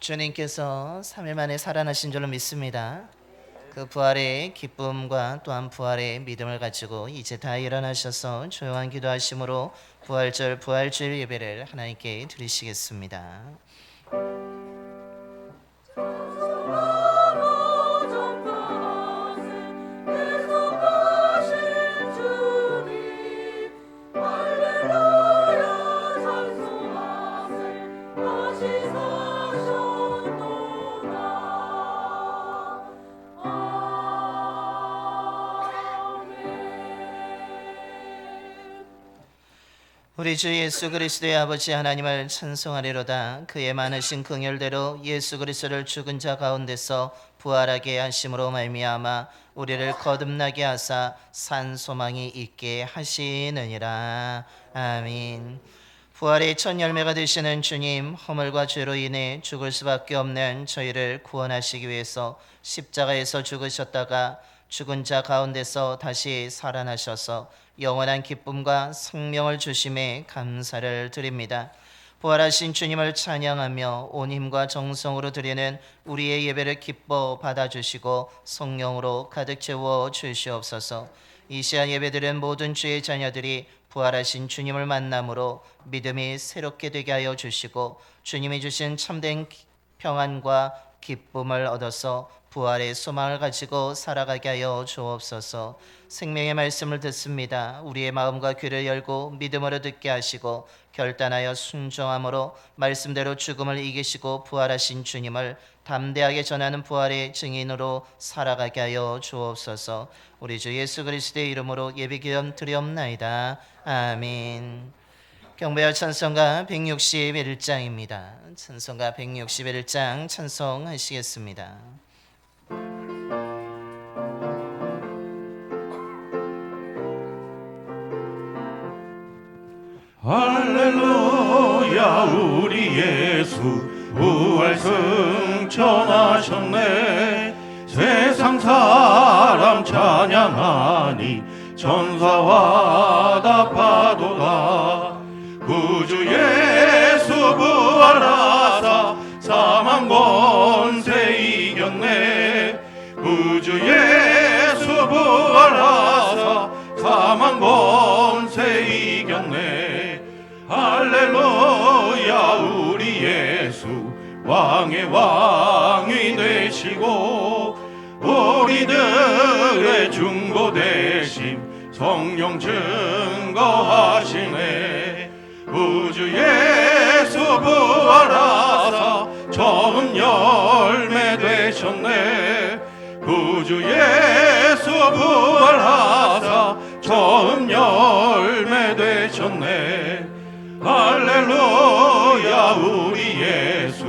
주님께서 3일 만에 살아나신 줄로 믿습니다. 그 부활의 기쁨과 또한 부활의 믿음을 가지고 이제 다 일어나셔서 조용한 기도하심으로 부활주일 예배를 하나님께 드리시겠습니다. 우리 주 예수 그리스도의 아버지 하나님을 찬송하리로다. 그의 많으신 긍휼대로 예수 그리스도를 죽은 자 가운데서 부활하게 하심으로 말미암아 우리를 거듭나게 하사 산 소망이 있게 하시느니라. 아멘. 부활의 첫 열매가 되시는 주님, 허물과 죄로 인해 죽을 수밖에 없는 저희를 구원하시기 위해서 십자가에서 죽으셨다가 죽은 자 가운데서 다시 살아나셔서 영원한 기쁨과 생명을 주심에 감사를 드립니다. 부활하신 주님을 찬양하며 온 힘과 정성으로 드리는 우리의 예배를 기뻐 받아주시고 성령으로 가득 채워 주시옵소서. 이 시간 예배드린 모든 주의 자녀들이 부활하신 주님을 만남으로 믿음이 새롭게 되게 하여 주시고 주님이 주신 참된 평안과 기쁨을 얻어서 부활의 소망을 가지고 살아가게 하여 주옵소서. 생명의 말씀을 듣습니다. 우리의 마음과 귀를 열고 믿음으로 듣게 하시고 결단하여 순종함으로 말씀대로 죽음을 이기시고 부활하신 주님을 담대하게 전하는 부활의 증인으로 살아가게 하여 주옵소서. 우리 주 예수 그리스도의 이름으로 예배기도 드리옵나이다. 아멘. 경배와 찬송가 161장입니다. 찬송가 161장 찬송하시겠습니다. 할렐루야 우리 예수 부활 승천하셨네. 세상 사람 찬양하니 천사와 답하도다. 구주 예수 부활하사 사망 권세 이겼네. 구주 예수 부활하사 사망 권세 이겼네. 할렐루야 우리 예수 왕의 왕이 되시고 우리들의 중보 대신 성령 증거하시네. 구주 예수 부활하사 처음 열매 되셨네. 구주 예수 부활하사 처음 열매 되셨네. 할렐루야 우리 예수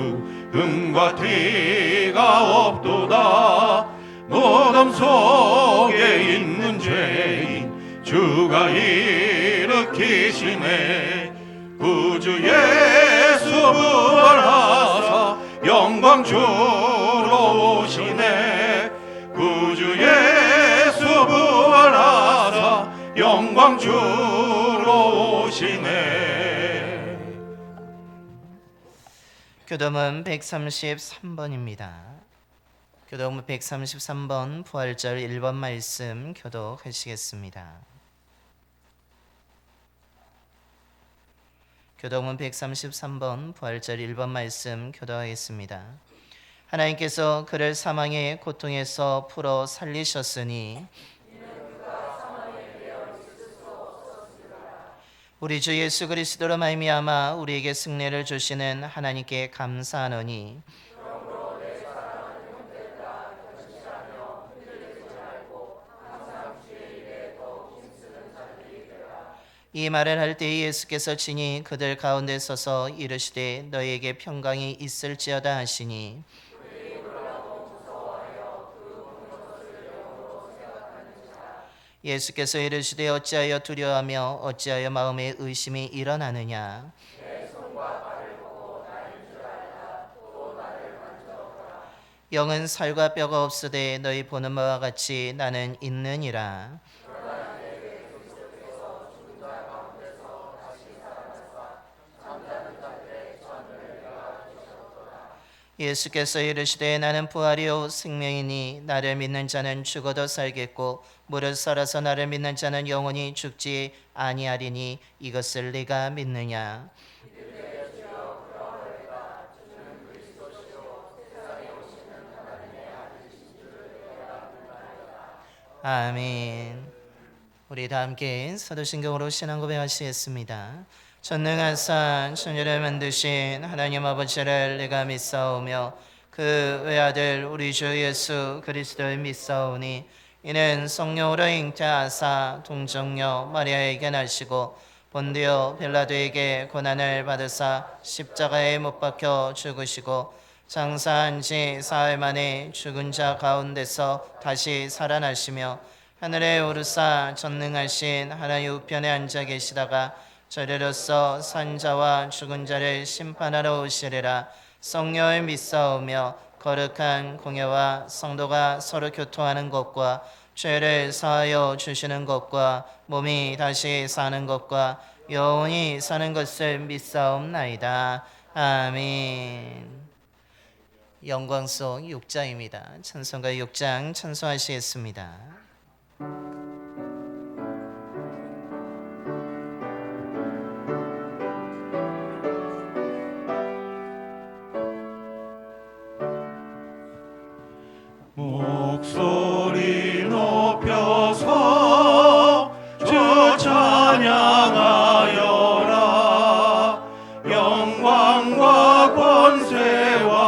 금과 티가 없도다. 무덤 속에 있는 죄인 주가 일으키시네. 구주 예수 부활하사 영광 주러 오시네. 구주 예수 부활하사 영광 주러 오시네. 교도문 133번입니다. 교도문 133번 부활절 1번 말씀 교독하시겠습니다. 교도문 133번 부활절 1번 말씀 교독하겠습니다. 하나님께서 그를 사망의 고통에서 풀어 살리셨으니 우리 주 예수 그리스도로 말미암아 우리에게 승리를 주시는 하나님께 감사하노니 이 말을 할 때 예수께서 친히 그들 가운데 서서 이르시되 너희에게 평강이 있을지어다 하시니 예수께서 이르시되 어찌하여 두려워하며 어찌하여 마음에 의심이 일어나느냐. 영은 살과 뼈가 없으되 너희 보는 바와 같이 나는 있느니라. 예수께서 이르시되 나는 부활이요 생명이니 나를 믿는 자는 죽어도 살겠고 무릇 살아서 나를 믿는 자는 영원히 죽지 아니하리니 이것을 네가 믿느냐. 아멘. 우리 다 함께 사도신경으로 신앙 고백하시겠습니다. 전능하사 천지를 만드신 하나님 아버지를 내가 믿사오며 그 외아들 우리 주 예수 그리스도를 믿사오니 이는 성령으로 잉태하사 동정녀 마리아에게 나시고 본디오 빌라도에게 고난을 받으사 십자가에 못 박혀 죽으시고 장사한 지 사흘 만에 죽은 자 가운데서 다시 살아나시며 하늘에 오르사 전능하신 하나님 우편에 앉아 계시다가 저리로서 산자와 죽은 자를 심판하러 오시리라. 성령을 믿사오며 거룩한 공예와 성도가 서로 교통하는 것과 죄를 사하여 주시는 것과 몸이 다시 사는 것과 영원히 사는 것을 믿사옵나이다. 아멘. 영광송 6장입니다. 찬송가 6장 찬송하시겠습니다. 목소리 높여서 주 찬양하여라. 영광과 권세와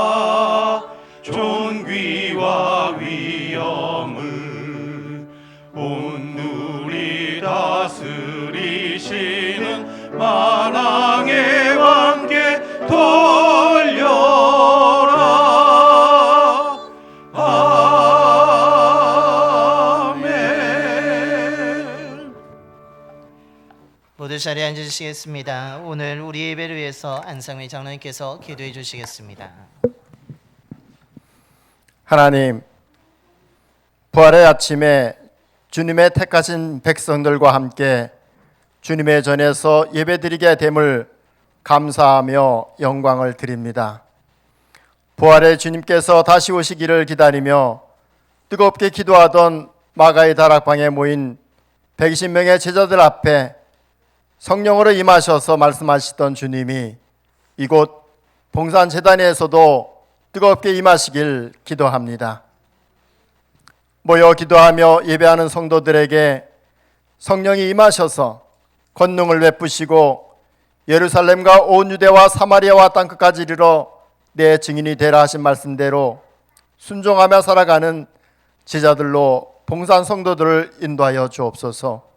존귀와 위엄을 온누리 다스리시는 만왕의 왕께 돌려라. 모두 자리에 앉으시겠습니다. 오늘 우리 예배를 위해서 안상미 장로님께서 기도해 주시겠습니다. 하나님, 부활의 아침에 주님의 택하신 백성들과 함께 주님의 전에서 예배드리게 됨을 감사하며 영광을 드립니다. 부활의 주님께서 다시 오시기를 기다리며 뜨겁게 기도하던 마가의 다락방에 모인 120명의 제자들 앞에 성령으로 임하셔서 말씀하시던 주님이 이곳 봉산재단에서도 뜨겁게 임하시길 기도합니다. 모여 기도하며 예배하는 성도들에게 성령이 임하셔서 권능을 베푸시고 예루살렘과 온 유대와 사마리아와 땅끝까지 이르러 내 증인이 되라 하신 말씀대로 순종하며 살아가는 제자들로 봉산 성도들을 인도하여 주옵소서.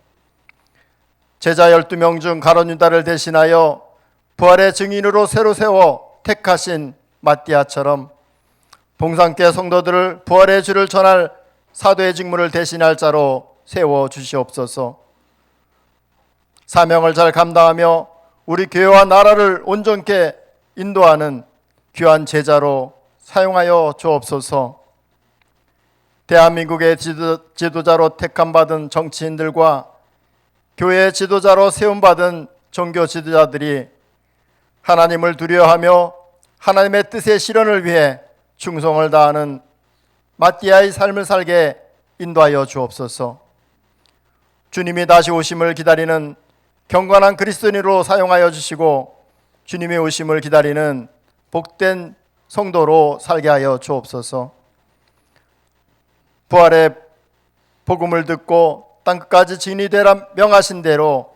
제자 12명 중 가룟 유다를 대신하여 부활의 증인으로 새로 세워 택하신 마띠아처럼 봉산교회 성도들을 부활의 주를 전할 사도의 직무를 대신할 자로 세워 주시옵소서. 사명을 잘 감당하며 우리 교회와 나라를 온전케 인도하는 귀한 제자로 사용하여 주옵소서. 대한민국의 지도자로 택함받은 정치인들과 교회의 지도자로 세움받은 종교 지도자들이 하나님을 두려워하며 하나님의 뜻의 실현을 위해 충성을 다하는 마띠아의 삶을 살게 인도하여 주옵소서. 주님이 다시 오심을 기다리는 경건한 그리스도인으로 사용하여 주시고 주님의 오심을 기다리는 복된 성도로 살게 하여 주옵소서. 부활의 복음을 듣고 땅끝까지 증인이 되라 명하신 대로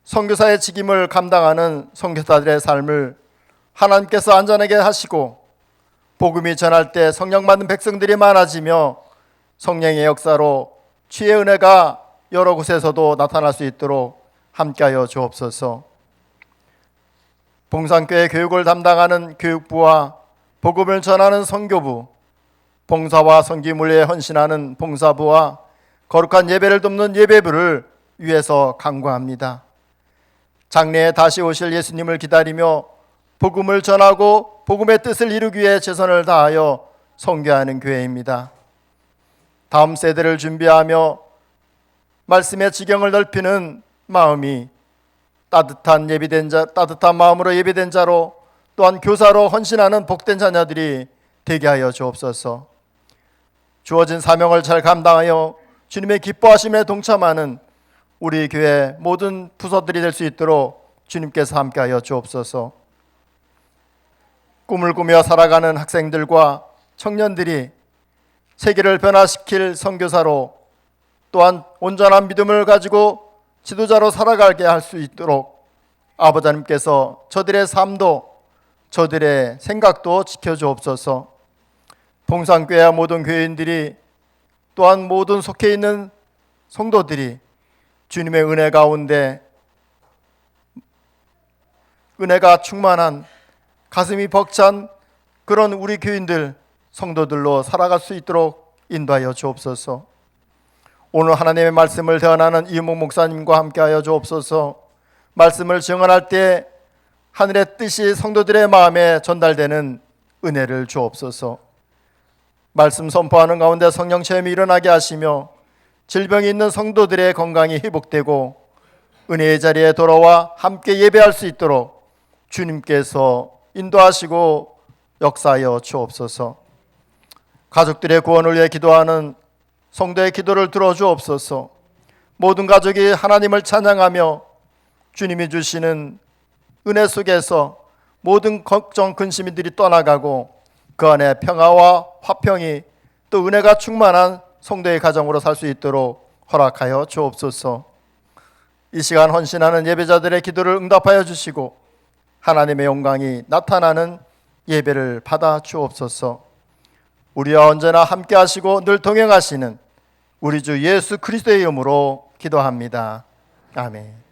선교사의 직임을 감당하는 선교사들의 삶을 하나님께서 안전하게 하시고 복음이 전할 때 성령 받는 백성들이 많아지며 성령의 역사로 주의 은혜가 여러 곳에서도 나타날 수 있도록 함께하여 주옵소서. 봉산교회 교육을 담당하는 교육부와 복음을 전하는 선교부, 봉사와 선기물에 헌신하는 봉사부와 거룩한 예배를 돕는 예배부를 위해서 간구합니다. 장래에 다시 오실 예수님을 기다리며 복음을 전하고 복음의 뜻을 이루기 위해 최선을 다하여 선교하는 교회입니다. 다음 세대를 준비하며 말씀의 지경을 넓히는 마음이 따뜻한 마음으로 예비된 자로 또한 교사로 헌신하는 복된 자녀들이 되게 하여 주옵소서. 주어진 사명을 잘 감당하여 주님의 기뻐하심에 동참하는 우리 교회 모든 부서들이 될 수 있도록 주님께서 함께하여 주옵소서. 꿈을 꾸며 살아가는 학생들과 청년들이 세계를 변화시킬 선교사로, 또한 온전한 믿음을 가지고 지도자로 살아가게 할 수 있도록 아버지 하나님께서 저들의 삶도 저들의 생각도 지켜주옵소서. 봉산교회와 모든 교인들이, 또한 모든 속해 있는 성도들이 주님의 은혜 가운데 은혜가 충만한, 가슴이 벅찬 그런 우리 교인들, 성도들로 살아갈 수 있도록 인도하여 주옵소서. 오늘 하나님의 말씀을 대언하는 이은목 목사님과 함께하여 주옵소서. 말씀을 증언할 때 하늘의 뜻이 성도들의 마음에 전달되는 은혜를 주옵소서. 말씀 선포하는 가운데 성령 체험이 일어나게 하시며 질병이 있는 성도들의 건강이 회복되고 은혜의 자리에 돌아와 함께 예배할 수 있도록 주님께서 인도하시고 역사하여 주옵소서. 가족들의 구원을 위해 기도하는 성도의 기도를 들어주옵소서. 모든 가족이 하나님을 찬양하며 주님이 주시는 은혜 속에서 모든 걱정, 근심들이 떠나가고 그 안에 평화와 화평이, 또 은혜가 충만한 성도의 가정으로 살 수 있도록 허락하여 주옵소서. 이 시간 헌신하는 예배자들의 기도를 응답하여 주시고 하나님의 영광이 나타나는 예배를 받아 주옵소서. 우리와 언제나 함께 하시고 늘 동행하시는 우리 주 예수 그리스도의 이름으로 기도합니다. 아멘.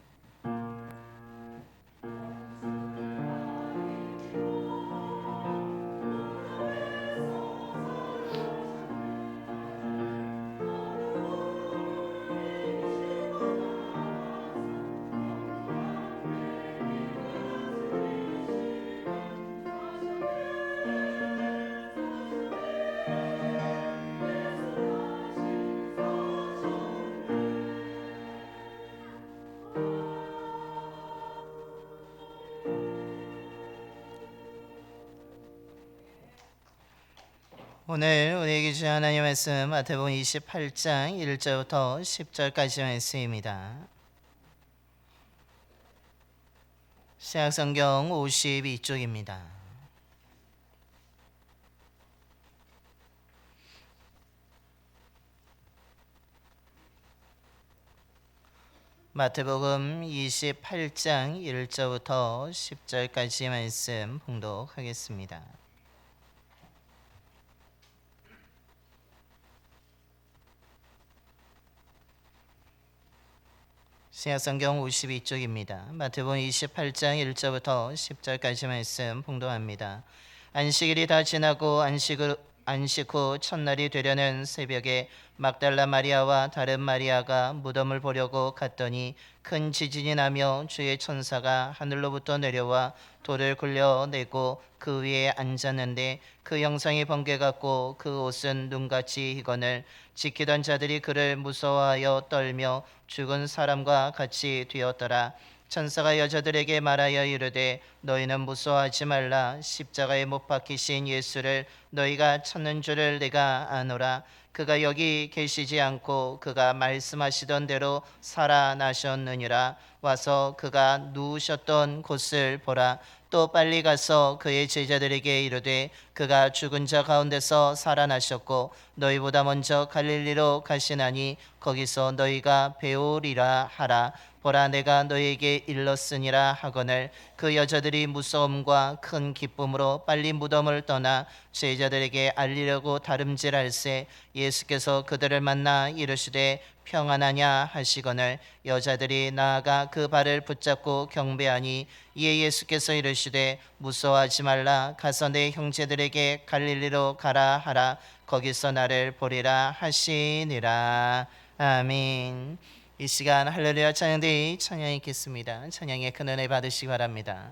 오늘 우리에게 주신 하나님의 말씀 마태복음 28장 1절부터 10절까지 말씀입니다. 신약성경 52쪽입니다. 마태복음 28장 1절부터 10절까지 말씀 봉독하겠습니다. 신약성경 52쪽입니다. 마태복음 28장 1절부터 10절까지 말씀 봉독합니다. 안식일이 다 지나고 안식 후 첫날이 되려는 새벽에 막달라 마리아와 다른 마리아가 무덤을 보려고 갔더니 큰 지진이 나며 주의 천사가 하늘로부터 내려와 돌을 굴려내고 그 위에 앉았는데 그 형상이 번개 같고 그 옷은 눈같이 희건을 지키던 자들이 그를 무서워하여 떨며 죽은 사람과 같이 되었더라. 천사가 여자들에게 말하여 이르되 너희는 무서워하지 말라. 십자가에 못 박히신 예수를 너희가 찾는 줄을 내가 아노라. 그가 여기 계시지 않고 그가 말씀하시던 대로 살아나셨느니라. 와서 그가 누우셨던 곳을 보라. 또 빨리 가서 그의 제자들에게 이르되 그가 죽은 자 가운데서 살아나셨고 너희보다 먼저 갈릴리로 가시나니 거기서 너희가 배우리라 하라. 보라 내가 너희에게 일렀으니라 하거늘. 그 여자들이 무서움과 큰 기쁨으로 빨리 무덤을 떠나 제자들에게 알리려고 다름질할새 예수께서 그들을 만나 이르시되 평안하냐 하시거늘. 여자들이 나아가 그 발을 붙잡고 경배하니 이에 예수께서 이르시되 무서워하지 말라. 가서 내 형제들에게 갈릴리로 가라 하라. 거기서 나를 보리라 하시니라. 아멘. 이 시간 할렐루야 찬양대의 찬양 있겠습니다. 찬양의 큰 은혜 받으시기 바랍니다.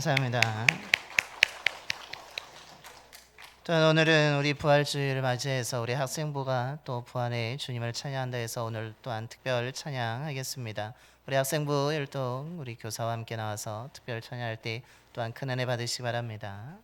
감사합니다. 또한 오늘은 우리 부활주의를 맞이해서 우리 학생부가 또 부활의 주님을 찬양한다 해서 오늘 또한 특별 찬양하겠습니다. 우리 학생부 율동 우리 교사와 함께 나와서 특별 찬양할 때 또한 큰 은혜 받으시기 바랍니다.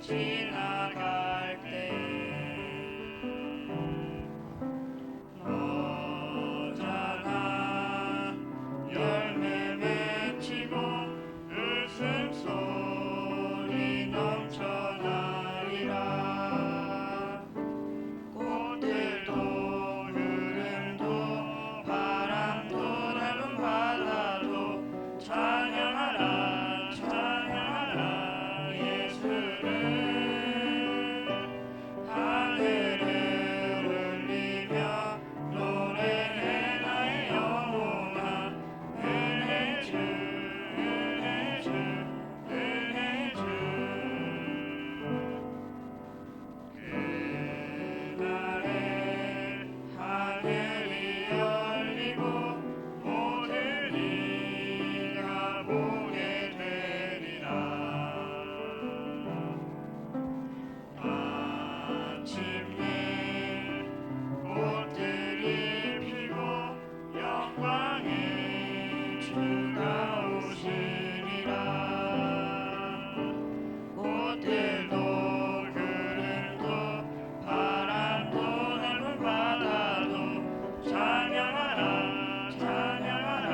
지나갈 때 너잖아 열매 맺히고 웃음소리 넘쳐나리라. 꽃들도 흐름도 바람도 넓은 바다도 찬양하라 찬양하라 예수를. 하늘을 울리며 노래해 나의 영혼아. 은혜 주 은혜 주 은혜 주. 그날에 하늘이 열리고 모든 이가 보게 되리라. 아침에 꽃들이 피고 영광의 주가 오시리라. 꽃들도 구름도 바람도 넓은 바다도 찬양하라 찬양하라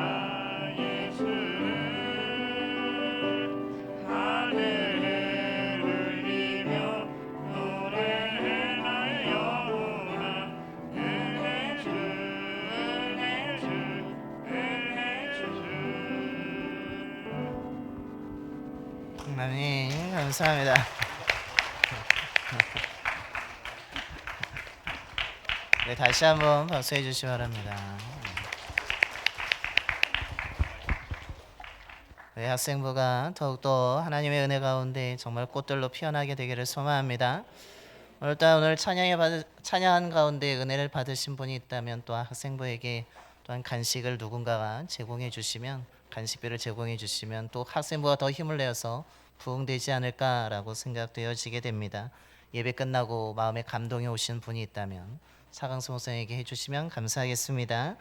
예수를. 하늘을 울리며 노래해 나의 영혼아. 은혜 주 은혜 주 은혜 주. 아멘. 감사합니다. 네, 다시 한번 박수해 주시기 바랍니다. 네, 학생부가 더욱더 하나님의 은혜 가운데 정말 꽃들로 피어나게 되기를 소망합니다. 오늘 찬양한 가운데 은혜를 받으신 분이 있다면 또한 학생부에게 또한 간식을 누군가가 제공해 주시면 간식비를 제공해 주시면 또 학생부가 더 힘을 내어서 부흥되지 않을까라고 생각되어지게 됩니다. 예배 끝나고 마음에 감동이 오신 분이 있다면 사강수 목사님에게 해주시면 감사하겠습니다.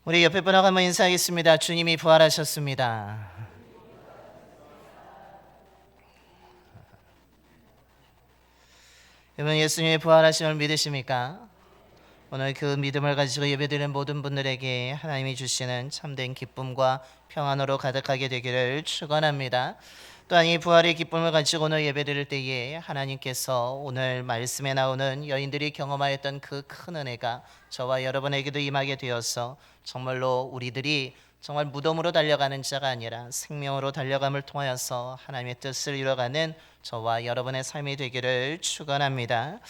우리 옆에 분하고 한번 인사하겠습니다. 주님이 부활하셨습니다. 여러분 예수님의 부활하심을 믿으십니까? 오늘 그 믿음을 가지고 예배드리는 모든 분들에게 하나님이 주시는 참된 기쁨과 평안으로 가득하게 되기를 축원합니다. 또한 이 부활의 기쁨을 가지고 오늘 예배드릴 때에 하나님께서 오늘 말씀에 나오는 여인들이 경험하였던 그 큰 은혜가 저와 여러분에게도 임하게 되어서 정말로 우리들이 정말 무덤으로 달려가는 자가 아니라 생명으로 달려감을 통하여서 하나님의 뜻을 이뤄가는 저와 여러분의 삶이 되기를 축원합니다.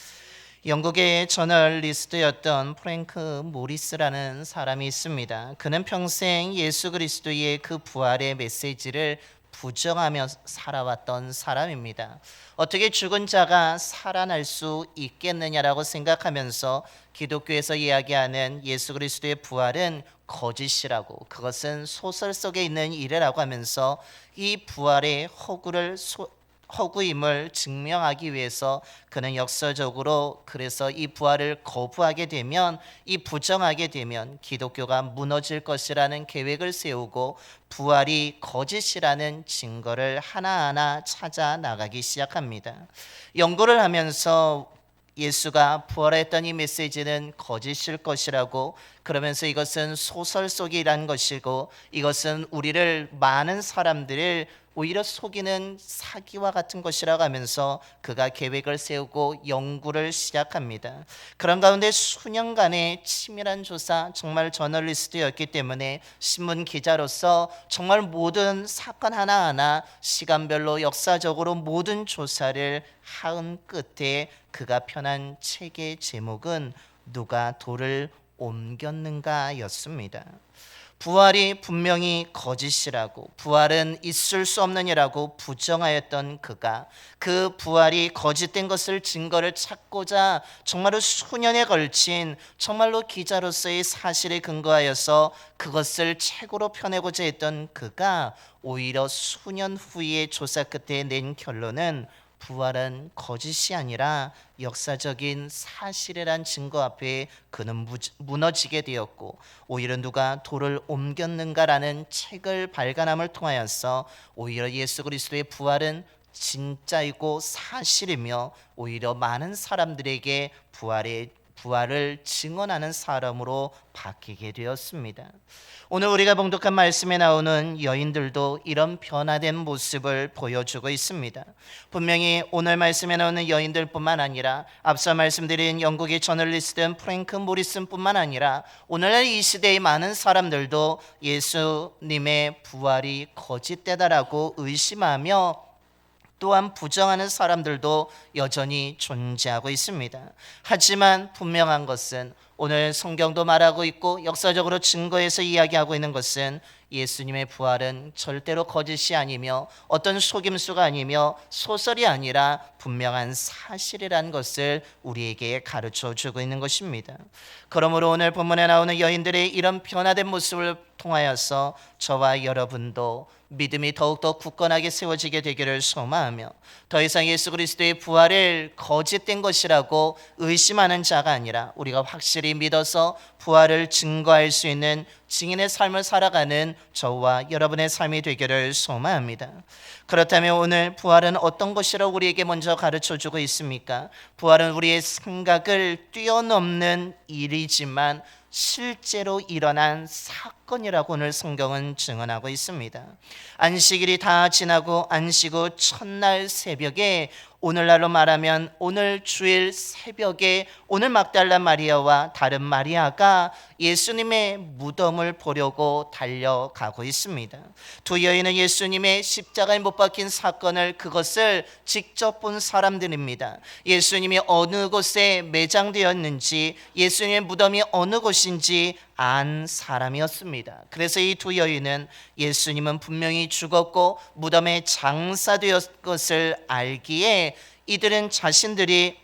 영국의 저널리스트였던 프랭크 모리스라는 사람이 있습니다. 그는 평생 예수 그리스도의 그 부활의 메시지를 부정하며 살아왔던 사람입니다. 어떻게 죽은 자가 살아날 수 있겠느냐라고 생각하면서 기독교에서 이야기하는 예수 그리스도의 부활은 거짓이라고, 그것은 소설 속에 있는 일이라고 하면서 이 부활의 허구를 허구임을 증명하기 위해서 그는 역사적으로 그래서 이 부활을 거부하게 되면, 이 부정하게 되면 기독교가 무너질 것이라는 계획을 세우고 부활이 거짓이라는 증거를 하나하나 찾아 나가기 시작합니다. 연구를 하면서 예수가 부활했던 이 메시지는 거짓일 것이라고, 그러면서 이것은 소설 속이란 것이고 이것은 우리를, 많은 사람들을 오히려 속이는 사기와 같은 것이라고 하면서 그가 계획을 세우고 연구를 시작합니다. 그런 가운데 수년간의 치밀한 조사, 정말 저널리스트였기 때문에 신문 기자로서 정말 모든 사건 하나하나 시간별로 역사적으로 모든 조사를 한 끝에 그가 펴난 책의 제목은 누가 돌을 옮겼는가였습니다. 부활이 분명히 거짓이라고, 부활은 있을 수 없는 이라고 부정하였던 그가 그 부활이 거짓된 것을 증거를 찾고자 정말로 수년에 걸친 정말로 기자로서의 사실에 근거하여서 그것을 책으로 펴내고자 했던 그가 오히려 수년 후의 조사 끝에 낸 결론은 부활은 거짓이 아니라 역사적인 사실이란 증거 앞에 그는 무너지게 되었고, 오히려 누가 돌을 옮겼는가라는 책을 발간함을 통하여서 오히려 예수 그리스도의 부활은 진짜이고 사실이며 오히려 많은 사람들에게 부활을 증언하는 사람으로 바뀌게 되었습니다. 오늘 우리가 봉독한 말씀에 나오는 여인들도 이런 변화된 모습을 보여주고 있습니다. 분명히 오늘 말씀에 나오는 여인들뿐만 아니라 앞서 말씀드린 영국의 저널리스트 프랭크 모리슨뿐만 아니라 오늘날 이 시대의 많은 사람들도 예수님의 부활이 거짓되다라고 의심하며 또한 부정하는 사람들도 여전히 존재하고 있습니다. 하지만 분명한 것은 오늘 성경도 말하고 있고 역사적으로 증거해서 이야기하고 있는 것은 예수님의 부활은 절대로 거짓이 아니며 어떤 속임수가 아니며 소설이 아니라 분명한 사실이라는 것을 우리에게 가르쳐 주고 있는 것입니다. 그러므로 오늘 본문에 나오는 여인들의 이런 변화된 모습을 통하여서 저와 여러분도 믿음이 더욱더 굳건하게 세워지게 되기를 소망하며 더 이상 예수 그리스도의 부활을 거짓된 것이라고 의심하는 자가 아니라 우리가 확실히 믿어서 부활을 증거할 수 있는 증인의 삶을 살아가는 저와 여러분의 삶이 되기를 소망합니다. 그렇다면 오늘 부활은 어떤 것이라고 우리에게 먼저 가르쳐주고 있습니까? 부활은 우리의 생각을 뛰어넘는 일이지만 실제로 일어난 사건이라고 오늘 성경은 증언하고 있습니다. 안식일이 다 지나고 안식 후 첫날 새벽에, 오늘날로 말하면 오늘 주일 새벽에 오늘 막달라 마리아와 다른 마리아가 예수님의 무덤을 보려고 달려가고 있습니다. 두 여인은 예수님의 십자가에 못 박힌 사건을, 그것을 직접 본 사람들입니다. 예수님이 어느 곳에 매장되었는지, 예수님의 무덤이 어느 곳인지 안 사람이었습니다. 그래서 이 두 여인은 예수님은 분명히 죽었고 무덤에 장사되었 것을 알기에 이들은 자신들이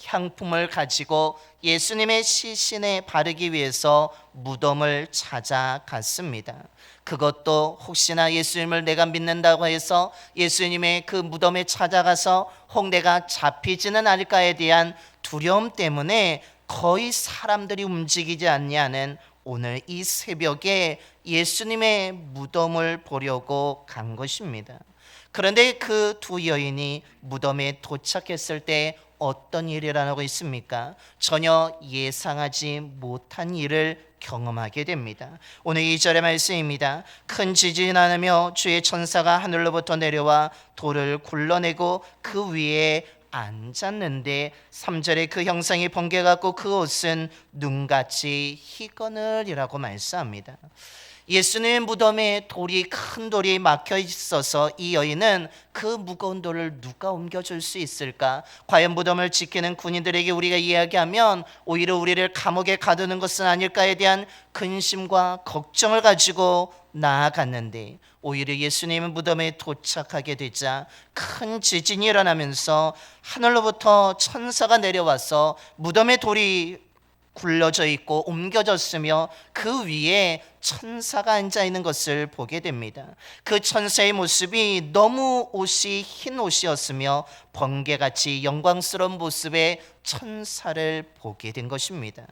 향품을 가지고 예수님의 시신에 바르기 위해서 무덤을 찾아갔습니다. 그것도 혹시나 예수님을 내가 믿는다고 해서 예수님의 그 무덤에 찾아가서 혹 내가 잡히지는 않을까에 대한 두려움 때문에 거의 사람들이 움직이지 않냐는 오늘 이 새벽에 예수님의 무덤을 보려고 간 것입니다. 그런데 그 두 여인이 무덤에 도착했을 때 어떤 일이 일어나고 있습니까? 전혀 예상하지 못한 일을 경험하게 됩니다. 오늘 2절의 말씀입니다. 큰 지진이 나며 주의 천사가 하늘로부터 내려와 돌을 굴러내고 그 위에 앉았는데 3절에 그 형상이 번개같고 그 옷은 눈같이 희거늘이라고 말씀합니다. 예수님의 무덤에 큰 돌이 막혀 있어서 이 여인은 그 무거운 돌을 누가 옮겨줄 수 있을까? 과연 무덤을 지키는 군인들에게 우리가 이야기하면 오히려 우리를 감옥에 가두는 것은 아닐까에 대한 근심과 걱정을 가지고 나아갔는데, 오히려 예수님의 무덤에 도착하게 되자 큰 지진이 일어나면서 하늘로부터 천사가 내려와서 무덤의 돌이 굴러져 있고 옮겨졌으며 그 위에 천사가 앉아 있는 것을 보게 됩니다. 그 천사의 모습이 너무 옷이 흰 옷이었으며 번개같이 영광스러운 모습의 천사를 보게 된 것입니다.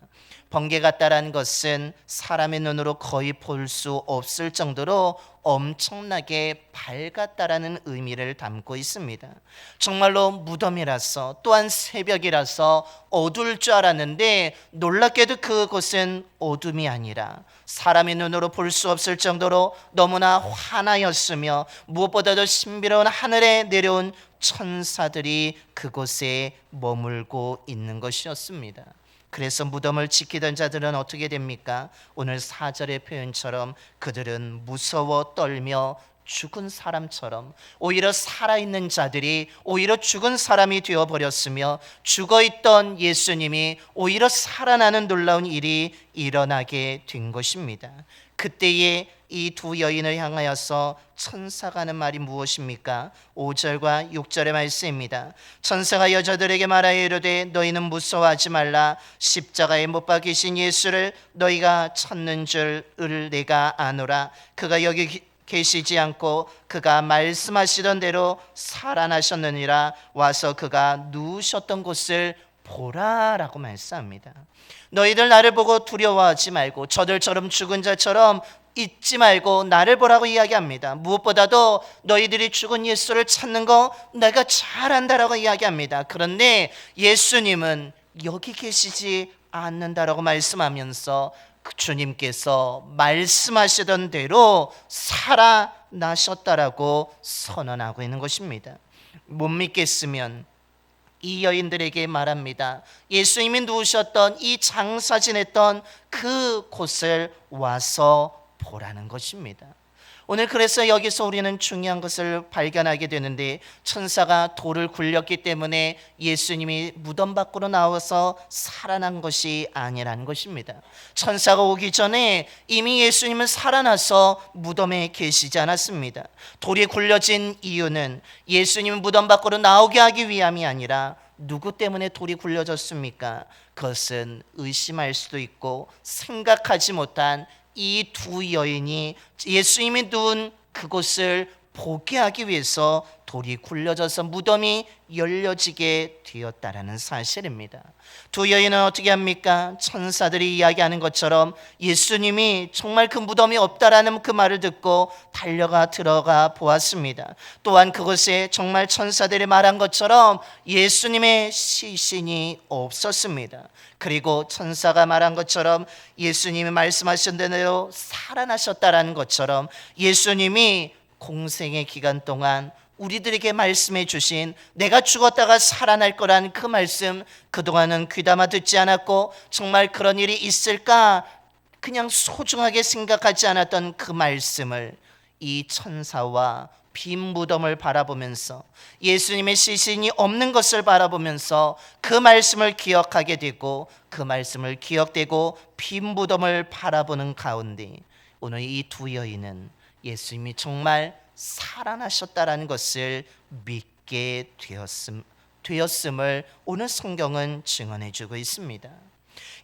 번개 같다라는 것은 사람의 눈으로 거의 볼 수 없을 정도로 엄청나게 밝았다라는 의미를 담고 있습니다. 정말로 무덤이라서 또한 새벽이라서 어두울 줄 알았는데 놀랍게도 그곳은 어둠이 아니라 사람의 눈으로 볼 수 없을 정도로 너무나 환하였으며 무엇보다도 신비로운 하늘에 내려온 천사들이 그곳에 머물고 있는 것이었습니다. 그래서 무덤을 지키던 자들은 어떻게 됩니까? 오늘 4절의 표현처럼 그들은 무서워 떨며 죽은 사람처럼, 오히려 살아있는 자들이 오히려 죽은 사람이 되어버렸으며 죽어있던 예수님이 오히려 살아나는 놀라운 일이 일어나게 된 것입니다. 그때에 이 두 여인을 향하여서 천사가 하는 말이 무엇입니까? 5절과 6절의 말씀입니다. 천사가 여자들에게 말하여 이르되 너희는 무서워하지 말라. 십자가에 못 박히신 예수를 너희가 찾는 줄을 내가 아노라. 그가 여기 계시지 않고 그가 말씀하시던 대로 살아나셨느니라. 와서 그가 누우셨던 곳을 보라라고 말씀합니다. 너희들 나를 보고 두려워하지 말고 저들처럼 죽은 자처럼 잊지 말고 나를 보라고 이야기합니다. 무엇보다도 너희들이 죽은 예수를 찾는 거 내가 잘 안다라고 이야기합니다. 그런데 예수님은 여기 계시지 않는다라고 말씀하면서 주님께서 말씀하시던 대로 살아나셨다라고 선언하고 있는 것입니다. 못 믿겠으면 이 여인들에게 말합니다. 예수님이 누우셨던 이 장사 지냈던 그 곳을 와서 보라는 것입니다. 오늘 그래서 여기서 우리는 중요한 것을 발견하게 되는데, 천사가 돌을 굴렸기 때문에 예수님이 무덤 밖으로 나와서 살아난 것이 아니라는 것입니다. 천사가 오기 전에 이미 예수님은 살아나서 무덤에 계시지 않았습니다. 돌이 굴려진 이유는 예수님은 무덤 밖으로 나오게 하기 위함이 아니라 누구 때문에 돌이 굴려졌습니까? 그것은 의심할 수도 있고 생각하지 못한 이 두 여인이 예수님이 누운 그곳을 보게 하기 위해서 돌이 굴려져서 무덤이 열려지게 되었다라는 사실입니다. 두 여인은 어떻게 합니까? 천사들이 이야기하는 것처럼 예수님이 정말 그 무덤이 없다라는 그 말을 듣고 달려가 들어가 보았습니다. 또한 그곳에 정말 천사들이 말한 것처럼 예수님의 시신이 없었습니다. 그리고 천사가 말한 것처럼 예수님이 말씀하신 대로 살아나셨다라는 것처럼 예수님이 공생의 기간 동안 우리들에게 말씀해 주신 내가 죽었다가 살아날 거라는 그 말씀, 그동안은 귀담아 듣지 않았고 정말 그런 일이 있을까 그냥 소중하게 생각하지 않았던 그 말씀을 이 천사와 빈 무덤을 바라보면서 예수님의 시신이 없는 것을 바라보면서 그 말씀을 기억하게 되고 그 말씀을 기억되고 빈 무덤을 바라보는 가운데 오늘 이 두 여인은 예수님이 정말 살아나셨다라는 것을 믿게 되었음을 오늘 성경은 증언해주고 있습니다.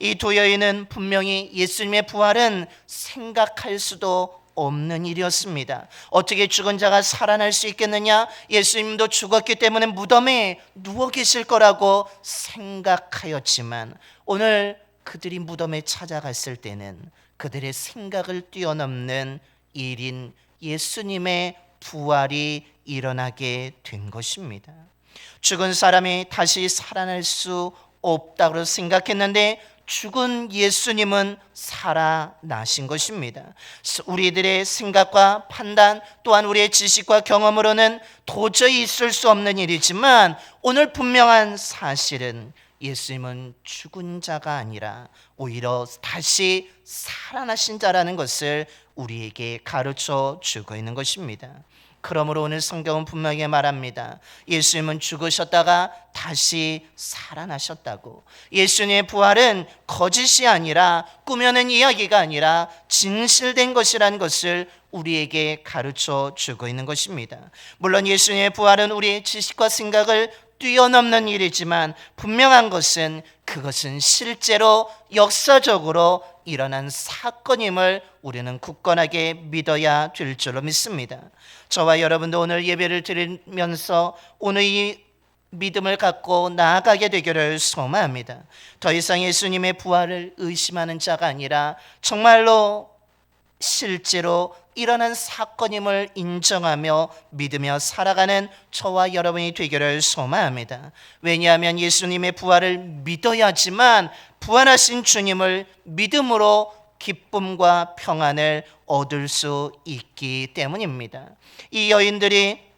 이 두 여인은 분명히 예수님의 부활은 생각할 수도 없는 일이었습니다. 어떻게 죽은 자가 살아날 수 있겠느냐? 예수님도 죽었기 때문에 무덤에 누워 계실 거라고 생각하였지만 오늘 그들이 무덤에 찾아갔을 때는 그들의 생각을 뛰어넘는 일인 예수님의 부활이 일어나게 된 것입니다. 죽은 사람이 다시 살아날 수 없다고 생각했는데 죽은 예수님은 살아나신 것입니다. 우리들의 생각과 판단 또한 우리의 지식과 경험으로는 도저히 있을 수 없는 일이지만 오늘 분명한 사실은 예수님은 죽은 자가 아니라 오히려 다시 살아나신 자라는 것을 우리에게 가르쳐 주고 있는 것입니다. 그러므로 오늘 성경은 분명히 말합니다. 예수님은 죽으셨다가 다시 살아나셨다고. 예수님의 부활은 거짓이 아니라 꾸며낸 이야기가 아니라 진실된 것이라는 것을 우리에게 가르쳐 주고 있는 것입니다. 물론 예수님의 부활은 우리의 지식과 생각을 뛰어넘는 일이지만 분명한 것은 그것은 실제로 역사적으로 일어난 사건임을 우리는 굳건하게 믿어야 될 줄로 믿습니다. 저와 여러분도 오늘 예배를 드리면서 오늘 이 믿음을 갖고 나아가게 되기를 소망합니다. 더 이상 예수님의 부활을 의심하는 자가 아니라 정말로 실제로 일어난 사건임을 인정하며 믿으며 살아가는 저와 여러분이 되기를 소망합니다. 왜냐하면 예수님의 부활을 믿어야지만 부활하신 주님을 믿음으로 기쁨과 평안을 얻을 수 있기 때문입니다. 이 여인들이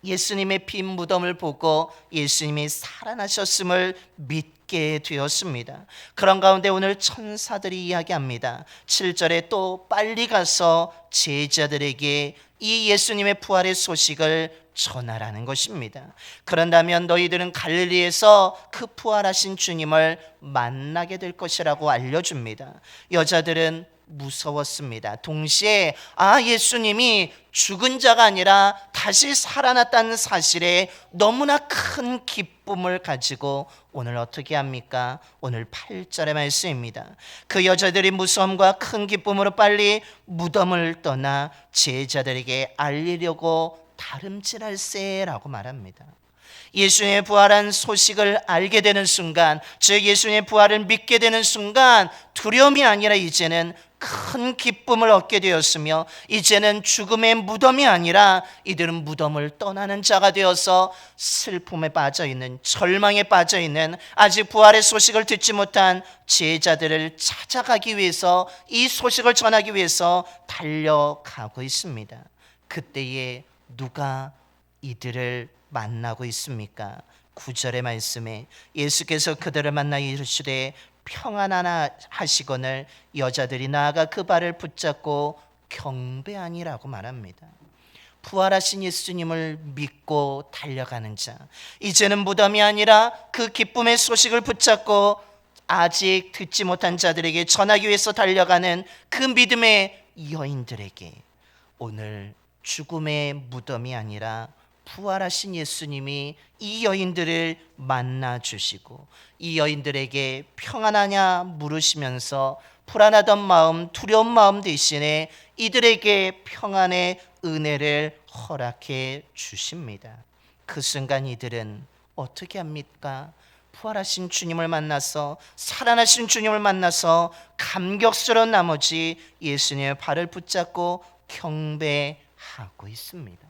예수님의 빈 무덤을 보고 예수님이 살아나셨음을 믿게 되었습니다. 그런 가운데 오늘 천사들이 이야기합니다. 7절에 또 빨리 가서 제자들에게 이 예수님의 부활의 소식을 전하라는 것입니다. 그런다면 너희들은 갈릴리에서 그 부활하신 주님을 만나게 될 것이라고 알려줍니다. 여자들은 무서웠습니다. 동시에 예수님이 죽은 자가 아니라 다시 살아났다는 사실에 너무나 큰 기쁨을 가지고 오늘 어떻게 합니까? 오늘 8절의 말씀입니다. 그 여자들이 무서움과 큰 기쁨으로 빨리 무덤을 떠나 제자들에게 알리려고 다름질할세라고 말합니다. 예수님의 부활한 소식을 알게 되는 순간, 즉 예수님의 부활을 믿게 되는 순간 두려움이 아니라 이제는 큰 기쁨을 얻게 되었으며 이제는 죽음의 무덤이 아니라 이들은 무덤을 떠나는 자가 되어서 슬픔에 빠져있는, 절망에 빠져있는 아직 부활의 소식을 듣지 못한 제자들을 찾아가기 위해서, 이 소식을 전하기 위해서 달려가고 있습니다. 그때에 누가 이들을 만나고 있습니까? 9절의 말씀에 예수께서 그들을 만나 이르시되 평안하나 하시거늘 여자들이 나아가 그 발을 붙잡고 경배하니라고 말합니다. 부활하신 예수님을 믿고 달려가는 자, 이제는 무덤이 아니라 그 기쁨의 소식을 붙잡고 아직 듣지 못한 자들에게 전하기 위해서 달려가는 그 믿음의 여인들에게 오늘 죽음의 무덤이 아니라 부활하신 예수님이 이 여인들을 만나 주시고 이 여인들에게 평안하냐 물으시면서 불안하던 마음, 두려운 마음 대신에 이들에게 평안의 은혜를 허락해 주십니다. 그 순간 이들은 어떻게 합니까? 부활하신 주님을 만나서, 살아나신 주님을 만나서 감격스러운 나머지 예수님의 발을 붙잡고 경배하고 있습니다.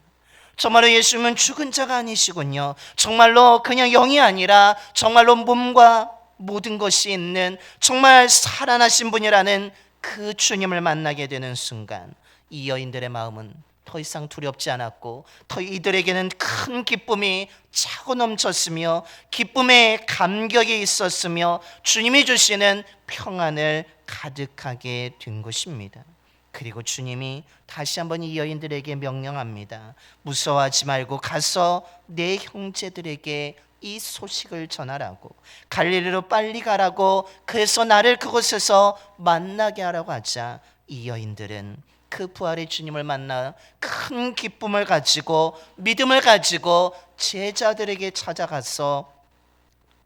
정말로 예수님은 죽은 자가 아니시군요. 정말로 그냥 영이 아니라 정말로 몸과 모든 것이 있는 정말 살아나신 분이라는 그 주님을 만나게 되는 순간 이 여인들의 마음은 더 이상 두렵지 않았고 더 이들에게는 큰 기쁨이 차고 넘쳤으며 기쁨의 감격이 있었으며 주님이 주시는 평안을 가득하게 된 것입니다. 그리고 주님이 다시 한번 이 여인들에게 명령합니다. 무서워하지 말고 가서 내 형제들에게 이 소식을 전하라고, 갈릴리로 빨리 가라고, 그래서 나를 그곳에서 만나게 하라고 하자 이 여인들은 그 부활의 주님을 만나 큰 기쁨을 가지고 믿음을 가지고 제자들에게 찾아가서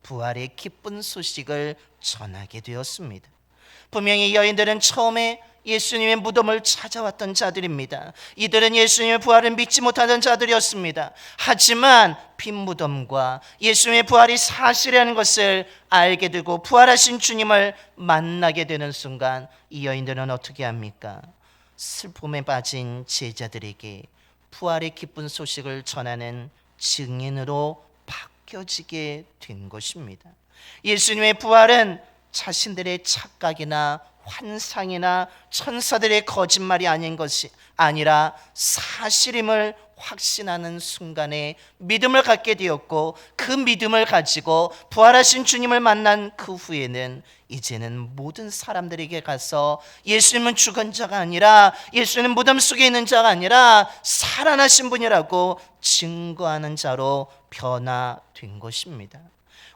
부활의 기쁜 소식을 전하게 되었습니다. 분명히 이 여인들은 처음에 예수님의 무덤을 찾아왔던 자들입니다. 이들은 예수님의 부활을 믿지 못하던 자들이었습니다. 하지만 빈 무덤과 예수님의 부활이 사실이라는 것을 알게 되고 부활하신 주님을 만나게 되는 순간 이 여인들은 어떻게 합니까? 슬픔에 빠진 제자들에게 부활의 기쁜 소식을 전하는 증인으로 바뀌어지게 된 것입니다. 예수님의 부활은 자신들의 착각이나 환상이나 천사들의 거짓말이 아닌 것이 아니라 사실임을 확신하는 순간에 믿음을 갖게 되었고 그 믿음을 가지고 부활하신 주님을 만난 그 후에는 이제는 모든 사람들에게 가서 예수님은 죽은 자가 아니라, 예수님은 무덤 속에 있는 자가 아니라 살아나신 분이라고 증거하는 자로 변화된 것입니다.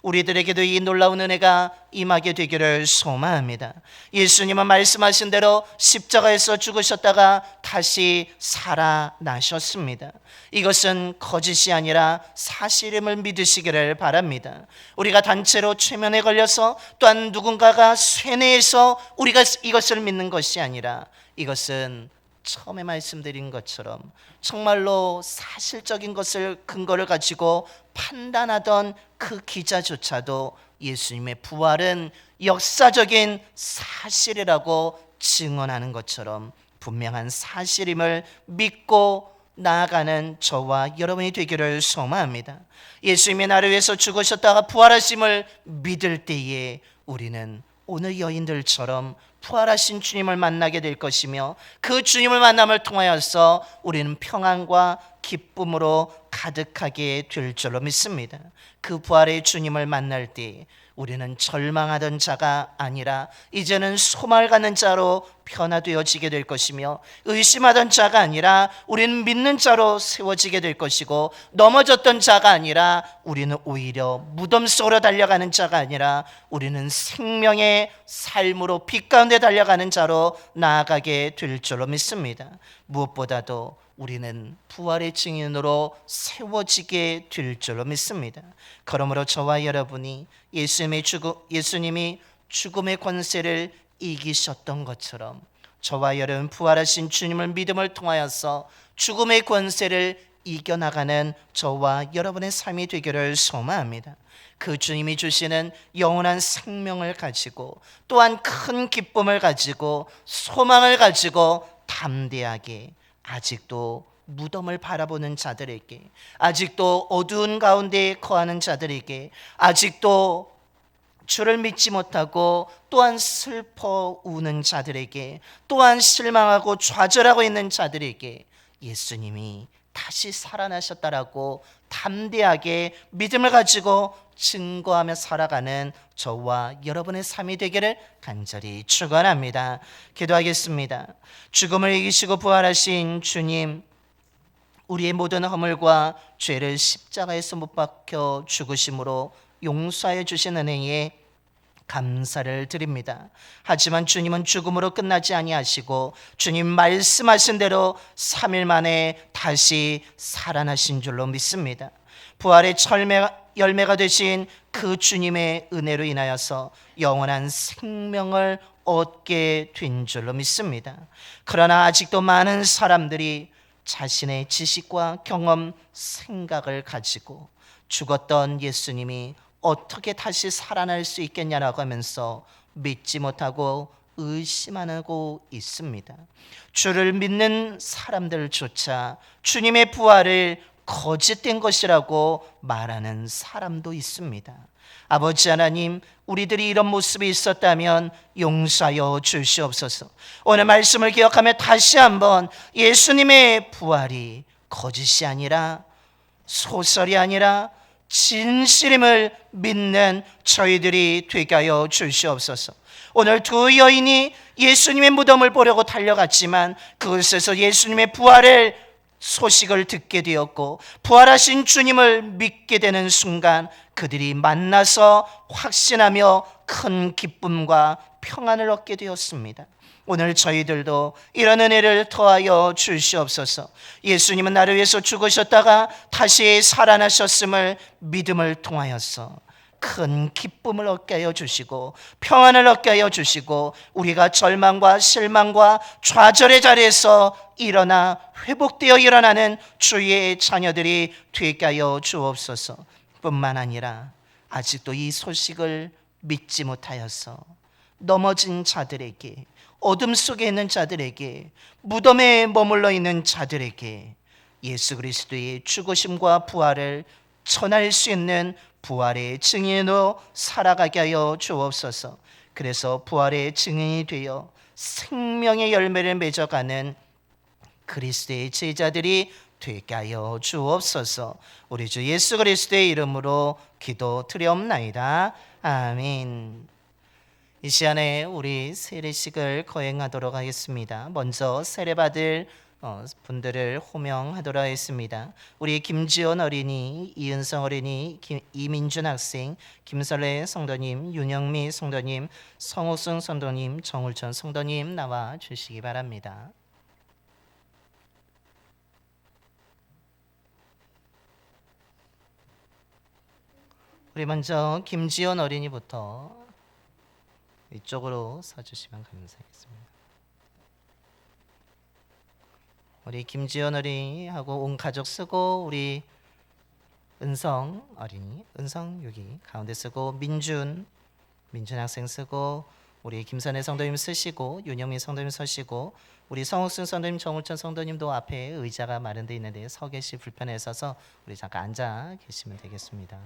우리들에게도 이 놀라운 은혜가 임하게 되기를 소망합니다. 예수님은 말씀하신 대로 십자가에서 죽으셨다가 다시 살아나셨습니다. 이것은 거짓이 아니라 사실임을 믿으시기를 바랍니다. 우리가 단체로 최면에 걸려서 또한 누군가가 쇠뇌해서 우리가 이것을 믿는 것이 아니라 이것은 처음에 말씀드린 것처럼 정말로 사실적인 것을 근거를 가지고 판단하던 그 기자조차도 예수님의 부활은 역사적인 사실이라고 증언하는 것처럼 분명한 사실임을 믿고 나아가는 저와 여러분이 되기를 소망합니다. 예수님이 나를 위해서 죽으셨다가 부활하심을 믿을 때에 우리는 오늘 여인들처럼 부활하신 주님을 만나게 될 것이며 그 주님을 만남을 통하여서 우리는 평안과 기쁨으로 가득하게 될 줄로 믿습니다. 그 부활의 주님을 만날 때 우리는 절망하던 자가 아니라 이제는 소망을 갖는 자로 변화되어지게 될 것이며 의심하던 자가 아니라 우리는 믿는 자로 세워지게 될 것이고 넘어졌던 자가 아니라 우리는 오히려 무덤 속으로 달려가는 자가 아니라 우리는 생명의 삶으로 빛 가운데 달려가는 자로 나아가게 될 줄로 믿습니다. 무엇보다도 우리는 부활의 증인으로 세워지게 될 줄로 믿습니다. 그러므로 저와 여러분이 예수님이 죽음의 권세를 이기셨던 것처럼 저와 여러분 부활하신 주님을 믿음을 통하여서 죽음의 권세를 이겨나가는 저와 여러분의 삶이 되기를 소망합니다. 그 주님이 주시는 영원한 생명을 가지고 또한 큰 기쁨을 가지고 소망을 가지고 담대하게 아직도 무덤을 바라보는 자들에게, 아직도 어두운 가운데 거하는 자들에게, 아직도 주를 믿지 못하고 또한 슬퍼 우는 자들에게, 또한 실망하고 좌절하고 있는 자들에게 예수님이 다시 살아나셨다라고 담대하게 믿음을 가지고 증거하며 살아가는 저와 여러분의 삶이 되기를 간절히 축원합니다. 기도하겠습니다. 죽음을 이기시고 부활하신 주님, 우리의 모든 허물과 죄를 십자가에서 못 박혀 죽으심으로 용서해 주신 은혜에 감사를 드립니다. 하지만 주님은 죽음으로 끝나지 아니하시고 주님 말씀하신 대로 3일 만에 다시 살아나신 줄로 믿습니다. 부활의 열매가 되신 그 주님의 은혜로 인하여서 영원한 생명을 얻게 된 줄로 믿습니다. 그러나 아직도 많은 사람들이 자신의 지식과 경험, 생각을 가지고 죽었던 예수님이 어떻게 다시 살아날 수 있겠냐라고 하면서 믿지 못하고 의심하고 있습니다. 주를 믿는 사람들조차 주님의 부활을 거짓된 것이라고 말하는 사람도 있습니다. 아버지 하나님, 우리들이 이런 모습이 있었다면 용서하여 주시옵소서. 오늘 말씀을 기억하며 다시 한번 예수님의 부활이 거짓이 아니라 소설이 아니라 진실임을 믿는 저희들이 되게 하여 주시옵소서. 오늘 두 여인이 예수님의 무덤을 보려고 달려갔지만 그곳에서 예수님의 부활을 소식을 듣게 되었고 부활하신 주님을 믿게 되는 순간 그들이 만나서 확신하며 큰 기쁨과 평안을 얻게 되었습니다. 오늘 저희들도 이런 은혜를 더하여 주시옵소서. 예수님은 나를 위해서 죽으셨다가 다시 살아나셨음을 믿음을 통하여서 큰 기쁨을 얻게 하여 주시고 평안을 얻게 하여 주시고 우리가 절망과 실망과 좌절의 자리에서 일어나 회복되어 일어나는 주의 자녀들이 되게 하여 주옵소서. 뿐만 아니라 아직도 이 소식을 믿지 못하여서 넘어진 자들에게, 어둠 속에 있는 자들에게, 무덤에 머물러 있는 자들에게 예수 그리스도의 죽으심과 부활을 전할 수 있는 부활의 증인으로 살아가게 하여 주옵소서. 그래서 부활의 증인이 되어 생명의 열매를 맺어가는 그리스도의 제자들이 되게 하여 주옵소서. 우리 주 예수 그리스도의 이름으로 기도드리옵나이다. 아멘. 이 시간에 우리 세례식을 거행하도록 하겠습니다. 먼저 세례받을 분들을 호명하도록 하겠습니다. 우리 김지원 어린이, 이은성 어린이, 이민준 학생, 김설래 성도님, 윤영미 성도님, 성호승 성도님, 정울천 성도님 나와 주시기 바랍니다. 우리 먼저 김지원 어린이부터 이쪽으로 서주시면 감사하겠습니다. 우리 김지연 어린이하고 온 가족 쓰고 우리 은성 어린이, 은성 여기 가운데 쓰고 민준 학생 쓰고 우리 김선혜 성도님 쓰시고 윤영민 성도님 서시고 우리 성욱순 성도님, 정울천 성도님도 앞에 의자가 마련되어 있는데 서 계시 불편해서 우리 잠깐 앉아 계시면 되겠습니다.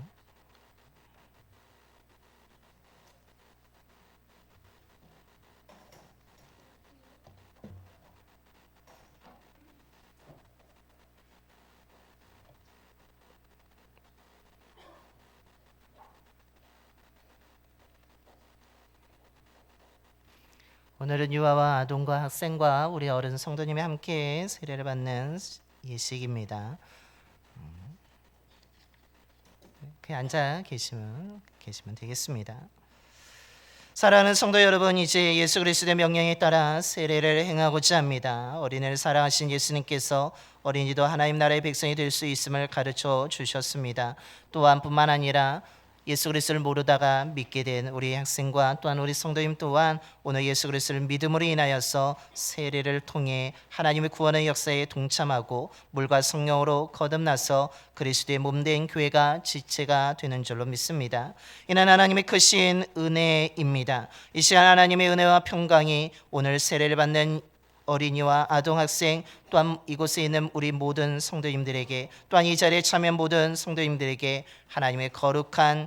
오늘은 유아와 아동과 학생과 우리 어른 성도님이 함께 세례를 받는 예식입니다. 그냥 앉아 계시면 되겠습니다. 사랑하는 성도 여러분, 이제 예수 그리스도의 명령에 따라 세례를 행하고자 합니다. 어린이를 사랑하신 예수님께서 어린이도 하나님 나라의 백성이 될 수 있음을 가르쳐 주셨습니다. 또한 뿐만 아니라 예수 그리스도를 모르다가 믿게 된 우리 학생과 또한 우리 성도님 또한 오늘 예수 그리스도를 믿음으로 인하여서 세례를 통해 하나님의 구원의 역사에 동참하고 물과 성령으로 거듭나서 그리스도의 몸된 교회가 지체가 되는 줄로 믿습니다. 이는 하나님의 크신 은혜입니다. 이 시간 하나님의 은혜와 평강이 오늘 세례를 받는 어린이와 아동학생 또한 이곳에 있는 우리 모든 성도님들에게 또한 이 자리에 참여한 모든 성도님들에게 하나님의 거룩한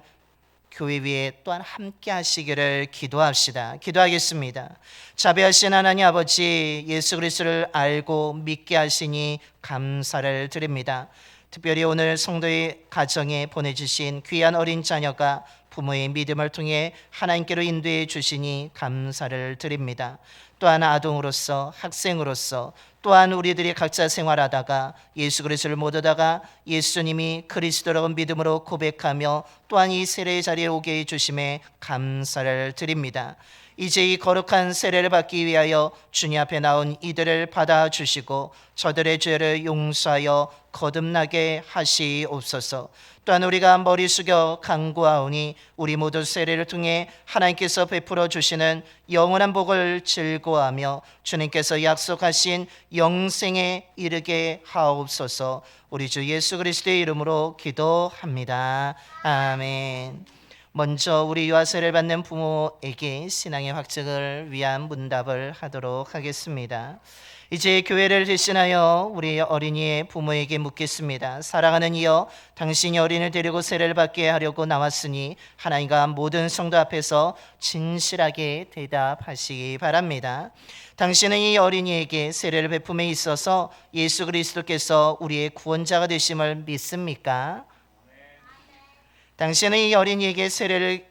교회 위에 또한 함께 하시기를 기도합시다. 기도하겠습니다. 자비하신 하나님 아버지, 예수 그리스도를 알고 믿게 하시니 감사를 드립니다. 특별히 오늘 성도의 가정에 보내주신 귀한 어린 자녀가 부모의 믿음을 통해 하나님께로 인도해 주시니 감사를 드립니다. 또한 아동으로서 학생으로서 또한 우리들이 각자 생활하다가 예수 그리스도를 못 얻다가 예수님이 그리스도라고 믿음으로 고백하며 또한 이 세례의 자리에 오게 해주심에 감사를 드립니다. 이제 이 거룩한 세례를 받기 위하여 주님 앞에 나온 이들을 받아주시고 저들의 죄를 용서하여 거듭나게 하시옵소서. 또한 우리가 머리 숙여 간구하오니 우리 모두 세례를 통해 하나님께서 베풀어 주시는 영원한 복을 즐거워하며 주님께서 약속하신 영생에 이르게 하옵소서. 우리 주 예수 그리스도의 이름으로 기도합니다. 아멘. 먼저 우리 유아 세례를 받는 부모에게 신앙의 확증을 위한 문답을 하도록 하겠습니다. 이제 교회를 대신하여 우리 어린이의 부모에게 묻겠습니다. 사랑하는 이여, 당신이 어린이를 데리고 세례를 받게 하려고 나왔으니 하나님과 모든 성도 앞에서 진실하게 대답하시기 바랍니다. 당신은 이 어린이에게 세례를 베품에 있어서 예수 그리스도께서 우리의 구원자가 되심을 믿습니까? 당신은 이 어린이에게 세례의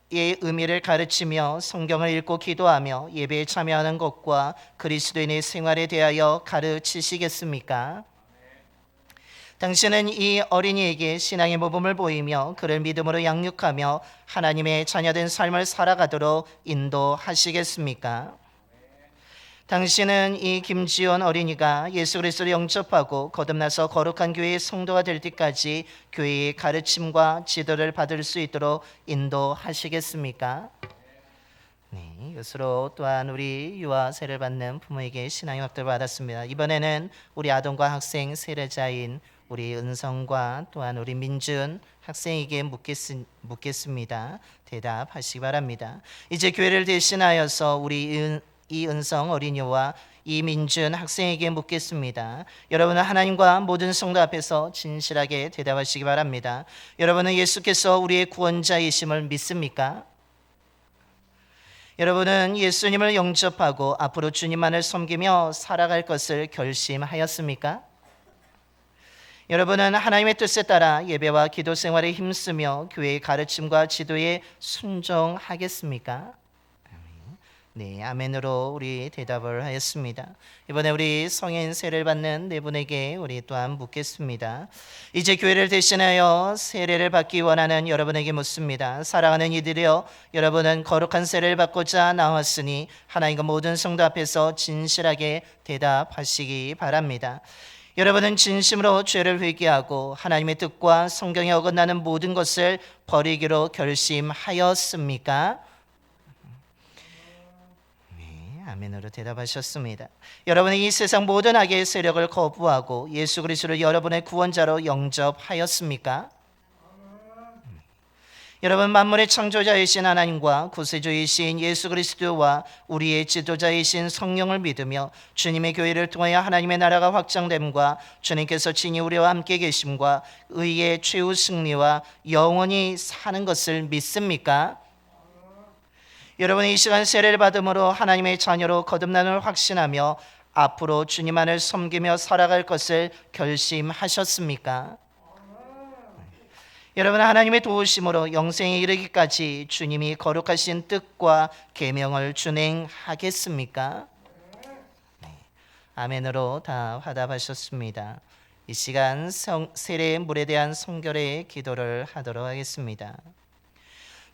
의미를 가르치며 성경을 읽고 기도하며 예배에 참여하는 것과 그리스도인의 생활에 대하여 가르치시겠습니까? 당신은 이 어린이에게 신앙의 모범을 보이며 그를 믿음으로 양육하며 하나님의 자녀된 삶을 살아가도록 인도하시겠습니까? 당신은 이 김지원 어린이가 예수 그리스도를 영접하고 거듭나서 거룩한 교회의 성도가 될 때까지 교회의 가르침과 지도를 받을 수 있도록 인도하시겠습니까? 네, 이것으로 또한 우리 유아 세례를 받는 부모에게 신앙의 확대를 받았습니다. 이번에는 우리 아동과 학생 세례자인 우리 은성과 또한 우리 민준 학생에게 묻겠습니다. 대답하시기 바랍니다. 이제 교회를 대신하여서 우리 이은성 어린이와 이민준 학생에게 묻겠습니다. 여러분은 하나님과 모든 성도 앞에서 진실하게 대답하시기 바랍니다. 여러분은 예수께서 우리의 구원자이심을 믿습니까? 여러분은 예수님을 영접하고 앞으로 주님만을 섬기며 살아갈 것을 결심하였습니까? 여러분은 하나님의 뜻에 따라 예배와 기도 생활에 힘쓰며 교회의 가르침과 지도에 순종하겠습니까? 네, 아멘으로 우리 대답을 하였습니다. 이번에 우리 성인 세례를 받는 네 분에게 우리 또한 묻겠습니다. 이제 교회를 대신하여 세례를 받기 원하는 여러분에게 묻습니다. 사랑하는 이들이여, 여러분은 거룩한 세례를 받고자 나왔으니 하나님과 모든 성도 앞에서 진실하게 대답하시기 바랍니다. 여러분은 진심으로 죄를 회개하고 하나님의 뜻과 성경에 어긋나는 모든 것을 버리기로 결심하였습니까? 아멘으로 대답하셨습니다. 여러분이 이 세상 모든 악의 세력을 거부하고 예수 그리스도를 여러분의 구원자로 영접하였습니까? 여러분, 만물의 창조자이신 하나님과 구세주이신 예수 그리스도와 우리의 지도자이신 성령을 믿으며 주님의 교회를 통하여 하나님의 나라가 확장됨과 주님께서 친히 우리와 함께 계심과 의의 최후 승리와 영원히 사는 것을 믿습니까? 여러분이 이 시간 세례를 받음으로 하나님의 자녀로 거듭남을 확신하며 앞으로 주님만을 섬기며 살아갈 것을 결심하셨습니까? 여러분, 하나님의 도우심으로 영생에 이르기까지 주님이 거룩하신 뜻과 계명을 준행하겠습니까? 아멘으로 다 화답하셨습니다. 이 시간 세례의 물에 대한 성결의 기도를 하도록 하겠습니다.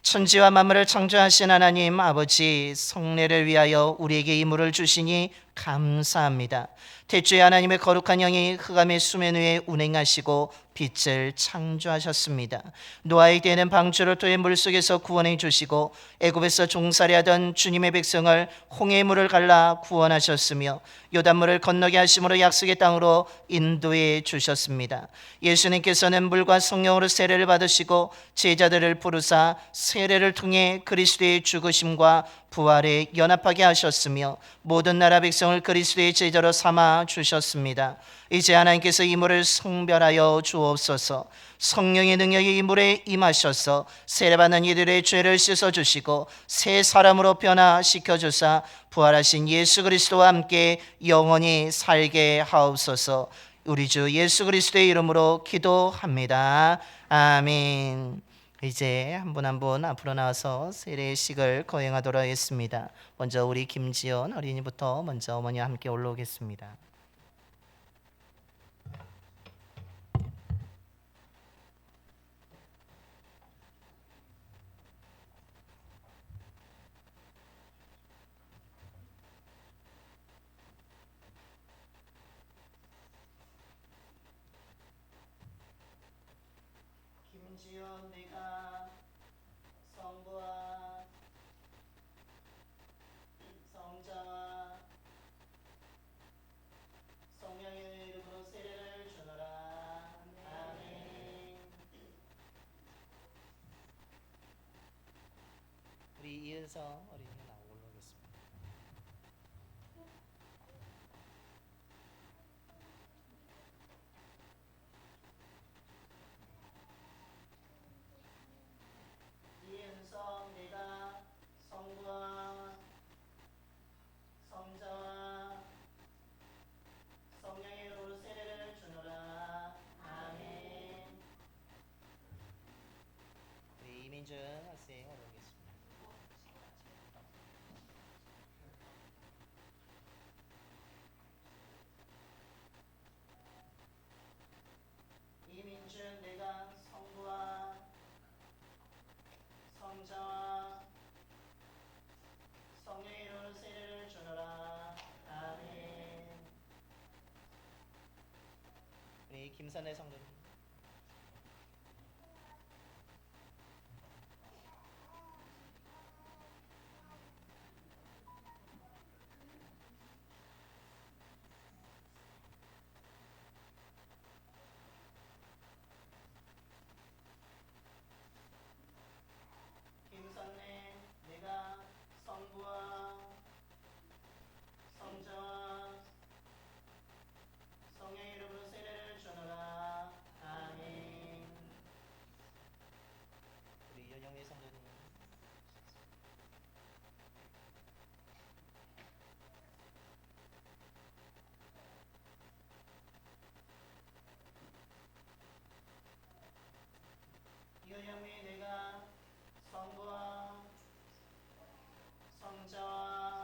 천지와 만물을 창조하신 하나님 아버지, 성례를 위하여 우리에게 이 물을 주시니 감사합니다. 태초에 하나님의 거룩한 영이 흑암의 수면 위에 운행하시고 빛을 창조하셨습니다. 노아의 때에는 방주를 통해 물속에서 구원해 주시고 애굽에서 종살이 하던 주님의 백성을 홍해의 물을 갈라 구원하셨으며 요단물을 건너게 하심으로 약속의 땅으로 인도해 주셨습니다. 예수님께서는 물과 성령으로 세례를 받으시고 제자들을 부르사 세례를 통해 그리스도의 죽으심과 부활에 연합하게 하셨으며 모든 나라 백성을 그리스도의 제자로 삼아 주셨습니다. 이제 하나님께서 이 물을 성별하여 주옵소서. 성령의 능력이 이 물에 임하셔서 세례받는 이들의 죄를 씻어주시고 새 사람으로 변화시켜 주사 부활하신 예수 그리스도와 함께 영원히 살게 하옵소서. 우리 주 예수 그리스도의 이름으로 기도합니다. 아멘. 이제 한 분 한 분 앞으로 나와서 세례식을 거행하도록 하겠습니다. 먼저 우리 김지연 어린이부터 먼저 어머니와 함께 올라오겠습니다. 김지연, 내가 성부와 성자와 성령의 이름으로 세례를 주노라. 아멘. 우리 이은서 어린이 나오고 올라오겠습니다. 이은서, 내가 성부와 성자와 성령의 이름으로 세례를 주노라. 아멘. 우리 이민준 학생 올라오겠습니다. 이민준, 내가 성부와 성자와 성령의 이름으로 세례를 주노라. 아멘. 우리 김선혜 성도님. 김선혜, 내가 성부와 성자와 성령의 이름으로 세례를 주노라. 아멘. 우리 연영의 성도님. 이현영의 내가 성부와 성자와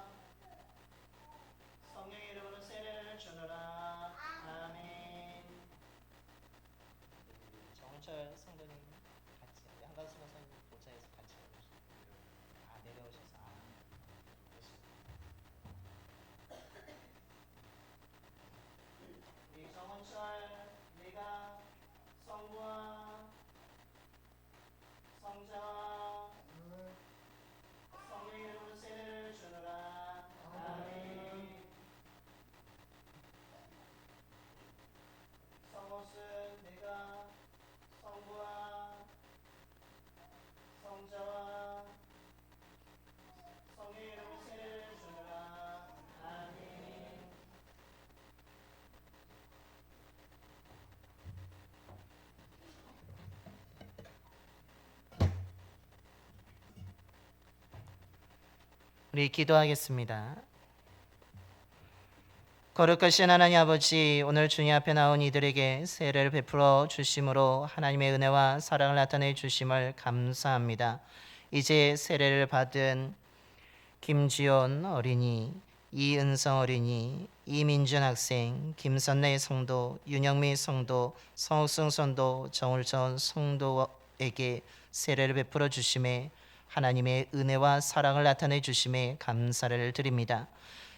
우리 기도하겠습니다. 거룩하신 하나님 아버지, 오늘 주님 앞에 나온 이들에게 세례를 베풀어 주심으로 하나님의 은혜와 사랑을 나타내 주심을 감사합니다. 이제 세례를 받은 김지연 어린이, 이은성 어린이, 이민준 학생, 김선래 성도, 윤영미 성도, 성승 성도, 정울전 성도에게 세례를 베풀어 주심에 하나님의 은혜와 사랑을 나타내 주심에 감사를 드립니다.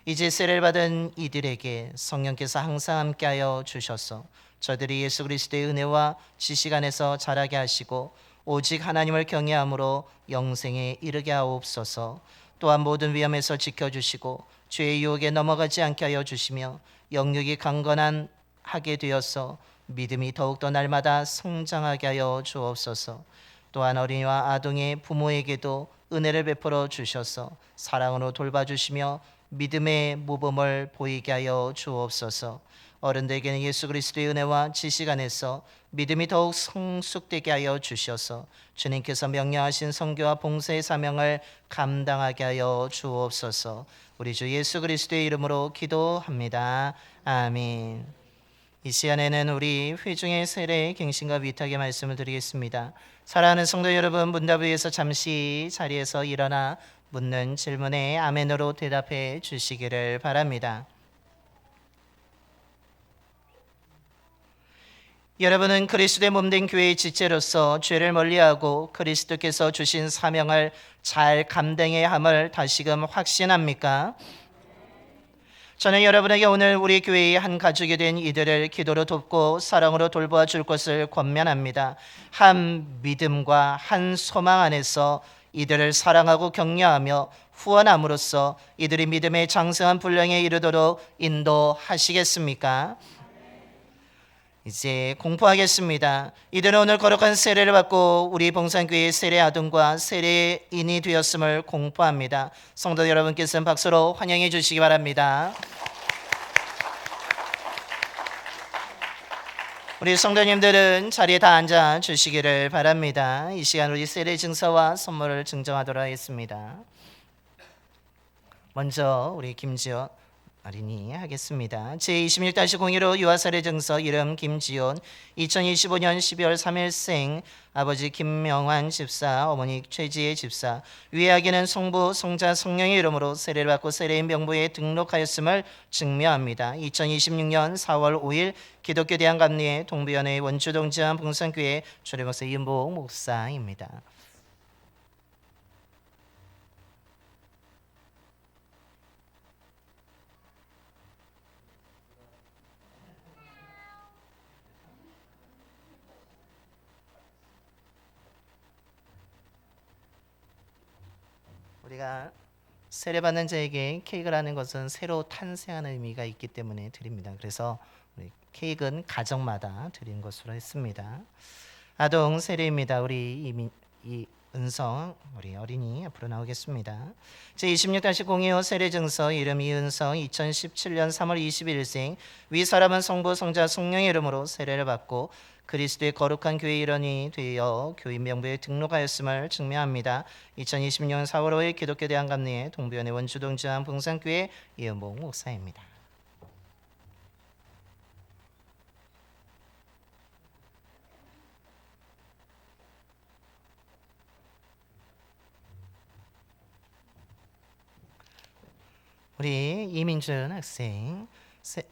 이제 세례를 받은 이들에게 성령께서 항상 함께하여 주셔서 저들이 예수 그리스도의 은혜와 지식 안에서 자라게 하시고 오직 하나님을 경외함으로 영생에 이르게 하옵소서. 또한 모든 위험에서 지켜주시고 죄의 유혹에 넘어가지 않게 하여 주시며 영육이 강건한 하게 되어서 믿음이 더욱더 날마다 성장하게 하여 주옵소서. 또한 어린이와 아동의 부모에게도 은혜를 베풀어 주셔서 사랑으로 돌봐주시며 믿음의 모범을 보이게 하여 주옵소서. 어른들에게는 예수 그리스도의 은혜와 지식 안에서 믿음이 더욱 성숙되게 하여 주셔서 주님께서 명령하신 선교와 봉사의 사명을 감당하게 하여 주옵소서. 우리 주 예수 그리스도의 이름으로 기도합니다. 아멘. 이 시간에는 우리 회중의 세례 갱신과 위탁의 말씀을 드리겠습니다. 사랑하는 성도 여러분, 문답을 위해서 잠시 자리에서 일어나 묻는 질문에 아멘으로 대답해 주시기를 바랍니다. 여러분은 그리스도의 몸된 교회의 지체로서 죄를 멀리하고 그리스도께서 주신 사명을 잘 감당해야 함을 다시금 확신합니까? 저는 여러분에게 오늘 우리 교회의 한 가족이 된 이들을 기도로 돕고 사랑으로 돌보아 줄 것을 권면합니다. 한 믿음과 한 소망 안에서 이들을 사랑하고 격려하며 후원함으로써 이들이 믿음의 장성한 분량에 이르도록 인도하시겠습니까? 이제 공포하겠습니다. 이들은 오늘 거룩한 세례를 받고 우리 봉산교회의 세례 아동과 세례인이 되었음을 공포합니다. 성도 여러분께서는 박수로 환영해 주시기 바랍니다. 우리 성도님들은 자리에 다 앉아 주시기를 바랍니다. 이 시간 우리 세례 증서와 선물을 증정하도록 하겠습니다. 먼저 우리 김지연 어린이 하겠습니다. 제26-01호 유아세례 증서 이름 김지연, 2025년 12월 3일생, 아버지 김명환 집사, 어머니 최지혜 집사. 위에하기는 성부, 성자, 성령의 이름으로 세례를 받고 세례인 명부에 등록하였음을 증명합니다. 2026년 4월 5일 기독교 대한감리회 동부연회 원주동지한 봉산교회 주례목사 이은복 목사입니다. 우리가 세례받는 자에게 케이크를 하는 것은 새로 탄생하는 의미가 있기 때문에 드립니다. 그래서 우리 케이크는 가정마다 드리는 것으로 했습니다. 아동 세례입니다. 우리 이은성 우리 어린이 앞으로 나오겠습니다. 제26-02호 세례 증서 이름 이은성, 2017년 3월 21일생, 위 사람은 성부, 성자, 성령의 이름으로 세례를 받고 그리스도의 거룩한 교회 일원이 되어 교인 명부에 등록하였음을 증명합니다. 2020년 4월 5일 기독교 대한감리회 동부연회 원주동지한 봉산교회 이은복 목사입니다. 우리 이민준 학생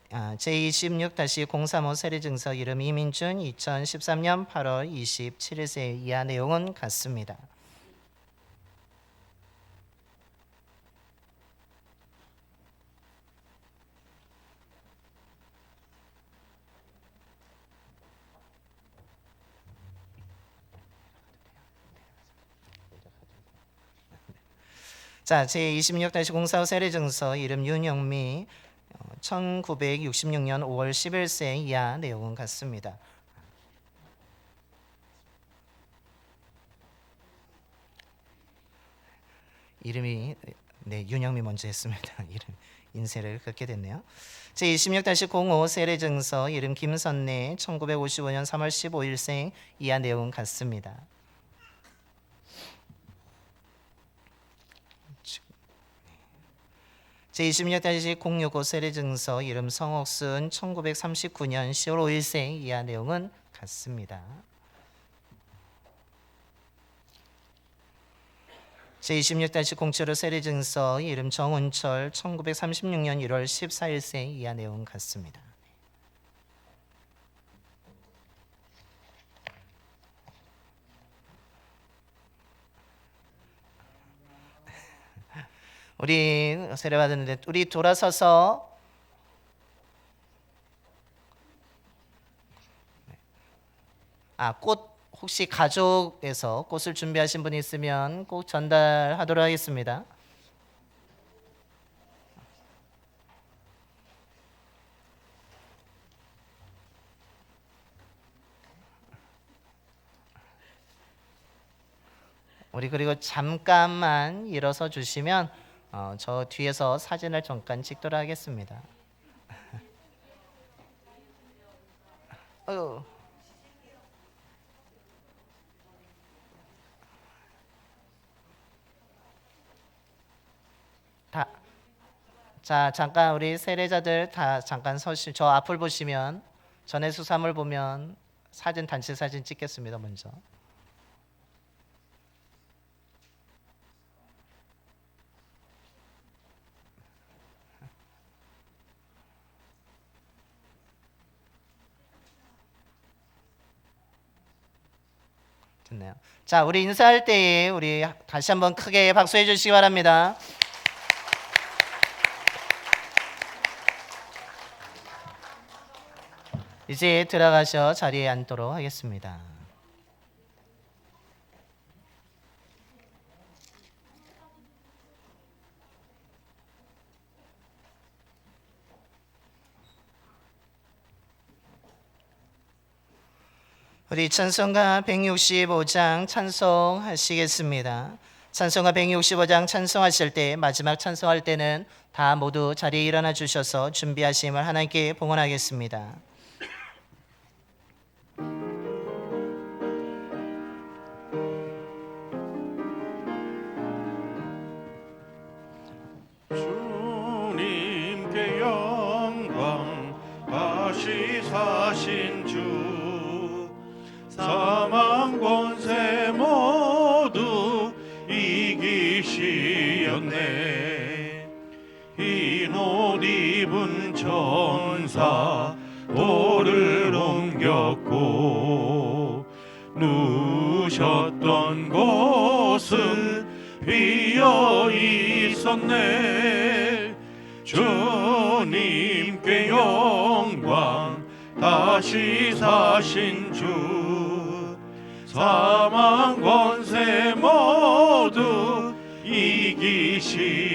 제26-035 세례증서 이름 이민준, 2013년 8월 27일생. 이하 내용은 같습니다. 자, 제26-045 세례증서 이름 윤영미, 1966년 5월 10일생. 이하 내용은 같습니다. 이름이 윤영미 먼저 했습니다. 이름 인쇄를 그렇게 됐네요. 제26-05 세례증서 이름 김선래, 1955년 3월 15일생. 이하 내용은 같습니다. 제26-065 세례증서 이름 성옥순 1939년 10월 5일생 이하 내용은 같습니다. 제26-075 세례증서 이름 정운철 1936년 1월 14일생 이하 내용은 같습니다. 우리 세례받았는데 우리 돌아서서 꽃 혹시 가족에서 꽃을 준비하신 분이 있으면 꼭 전달하도록 하겠습니다. 우리 그리고 잠깐만 일어서 주시면 저 뒤에서 사진을 잠깐 찍도록 하겠습니다. 자, 잠깐 우리 세례자들 다 잠깐 저 앞을 보시면 전해 수사물 보면 단체 사진 찍겠습니다. 먼저. 됐네요. 자, 우리 인사할 때에 우리 다시 한번 크게 박수해 주시기 바랍니다. 이제 들어가셔 자리에 앉도록 하겠습니다. 우리 찬송가 165장 찬송하시겠습니다. 찬송가 165장 찬송하실 때 마지막 찬송할 때는 다 모두 자리에 일어나 주셔서 준비하심을 하나님께 봉헌하겠습니다. 주님께 영광 다시 사신 주 사망 권세 모두 이기시었네. 흰 옷 입은 천사 돌을 옮겼고 누우셨던 곳은 비어 있었네. 주님께 영광 다시 사신 주 사망 권세 모두 이기시었네.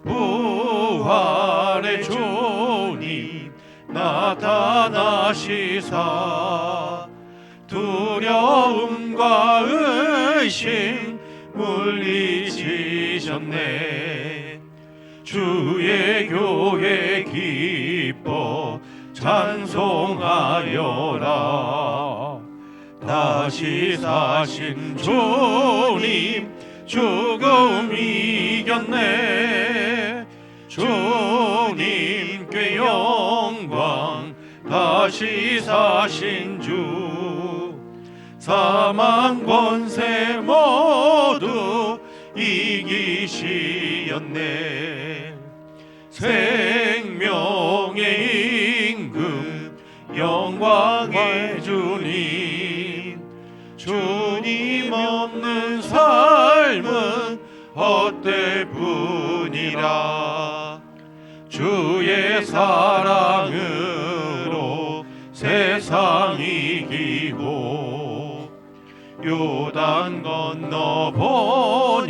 부활의 주님 나타나시사 두려움과 의심 물리치셨네. 주의 교회 기뻐 찬송하여라. 다시 사신 주님 죽음 이겼네. 주님께 영광 다시 사신 주 사망 권세 모두 이기시었네. 생명의 임금 영광의 주님 주님 없는 삶은 헛되뿐이라. 주의 사랑으로 세상 이기고 요단 건너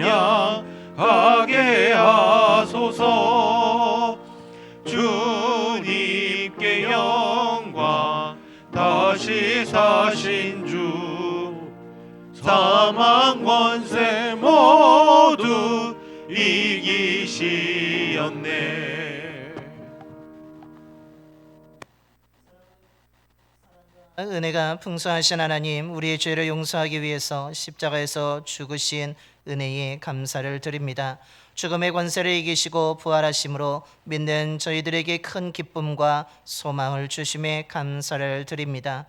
번향하게 하소서. 주님께 영광 다시 사신 주 사망 권세 모두 이기시었네. 은혜가 풍성하신 하나님, 우리의 죄를 용서하기 위해서 십자가에서 죽으신 은혜에 감사를 드립니다. 죽음의 권세를 이기시고 부활하심으로 믿는 저희들에게 큰 기쁨과 소망을 주심에 감사를 드립니다.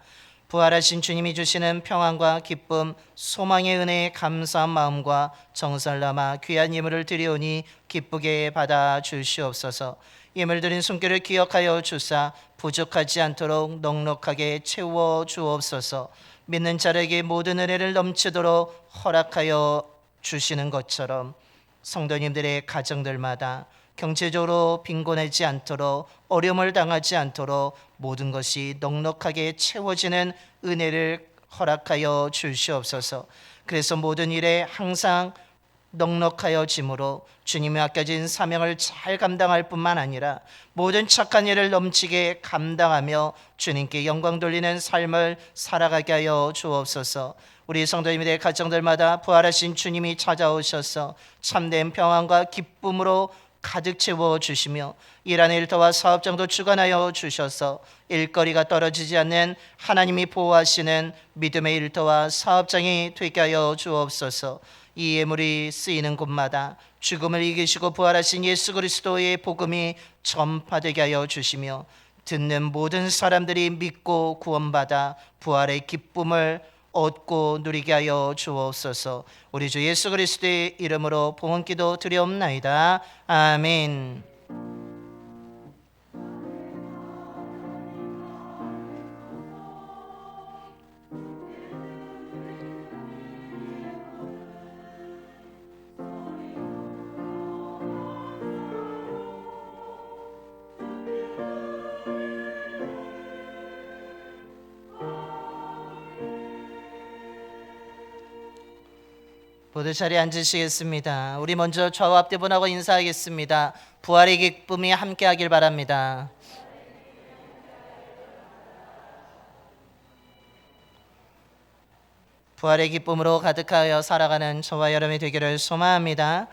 부활하신 주님이 주시는 평안과 기쁨, 소망의 은혜에 감사한 마음과 정성을 담아 귀한 예물을 드리오니 기쁘게 받아 주시옵소서. 예물 드린 손길을 기억하여 주사 부족하지 않도록 넉넉하게 채워 주옵소서. 믿는 자에게 모든 은혜를 넘치도록 허락하여 주시는 것처럼 성도님들의 가정들마다 경제적으로 빈곤하지 않도록, 어려움을 당하지 않도록 모든 것이 넉넉하게 채워지는 은혜를 허락하여 주시옵소서. 그래서 모든 일에 항상 넉넉하여 짐으로 주님이 맡겨진 사명을 잘 감당할 뿐만 아니라 모든 착한 일을 넘치게 감당하며 주님께 영광 돌리는 삶을 살아가게 하여 주옵소서. 우리 성도님들의 가정들마다 부활하신 주님이 찾아오셔서 참된 평안과 기쁨으로 가득 채워 주시며 일하는 일터와 사업장도 주관하여 주셔서 일거리가 떨어지지 않는 하나님이 보호하시는 믿음의 일터와 사업장이 되게 하여 주옵소서. 이 예물이 쓰이는 곳마다 죽음을 이기시고 부활하신 예수 그리스도의 복음이 전파되게 하여 주시며 듣는 모든 사람들이 믿고 구원받아 부활의 기쁨을 얻고 누리게 하여 주옵소서. 우리 주 예수 그리스도의 이름으로 봉헌기도 드리옵나이다. 아멘. 모두 자리에 앉으시겠습니다. 우리 먼저 좌우 앞뒤분하고 인사하겠습니다. 부활의 기쁨이 함께하길 바랍니다. 부활의 기쁨으로 가득하여 살아가는 저와 여러분이 되기를 소망합니다.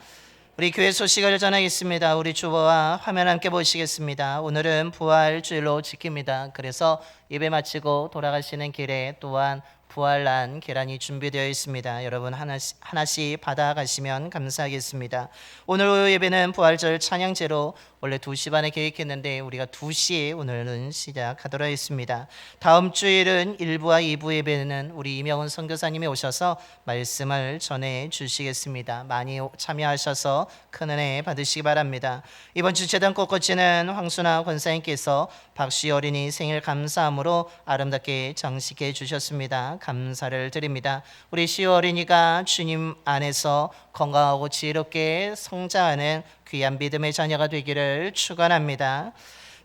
우리 교회 소식을 전하겠습니다. 우리 주보와 화면 함께 보시겠습니다. 오늘은 부활주일로 지킵니다. 그래서 예배 마치고 돌아가시는 길에 또한 부활난 계란이 준비되어 있습니다. 여러분 하나씩 받아가시면 감사하겠습니다. 오늘 오후 예배는 부활절 찬양제로 원래 2시 반에 계획했는데 우리가 2시에 오늘은 시작하도록 하겠습니다. 다음 주일은 1부와 2부 예배는 우리 이명훈 선교사님이 오셔서 말씀을 전해 주시겠습니다. 많이 참여하셔서 큰 은혜 받으시기 바랍니다. 이번 주 재단 꽃꽂이는 황순아 권사님께서 박씨 어린이 생일 감사함으로 아름답게 장식해 주셨습니다. 감사를 드립니다. 우리 시우 어린이가 주님 안에서 건강하고 지혜롭게 성장하는 귀한 믿음의 자녀가 되기를 축원합니다.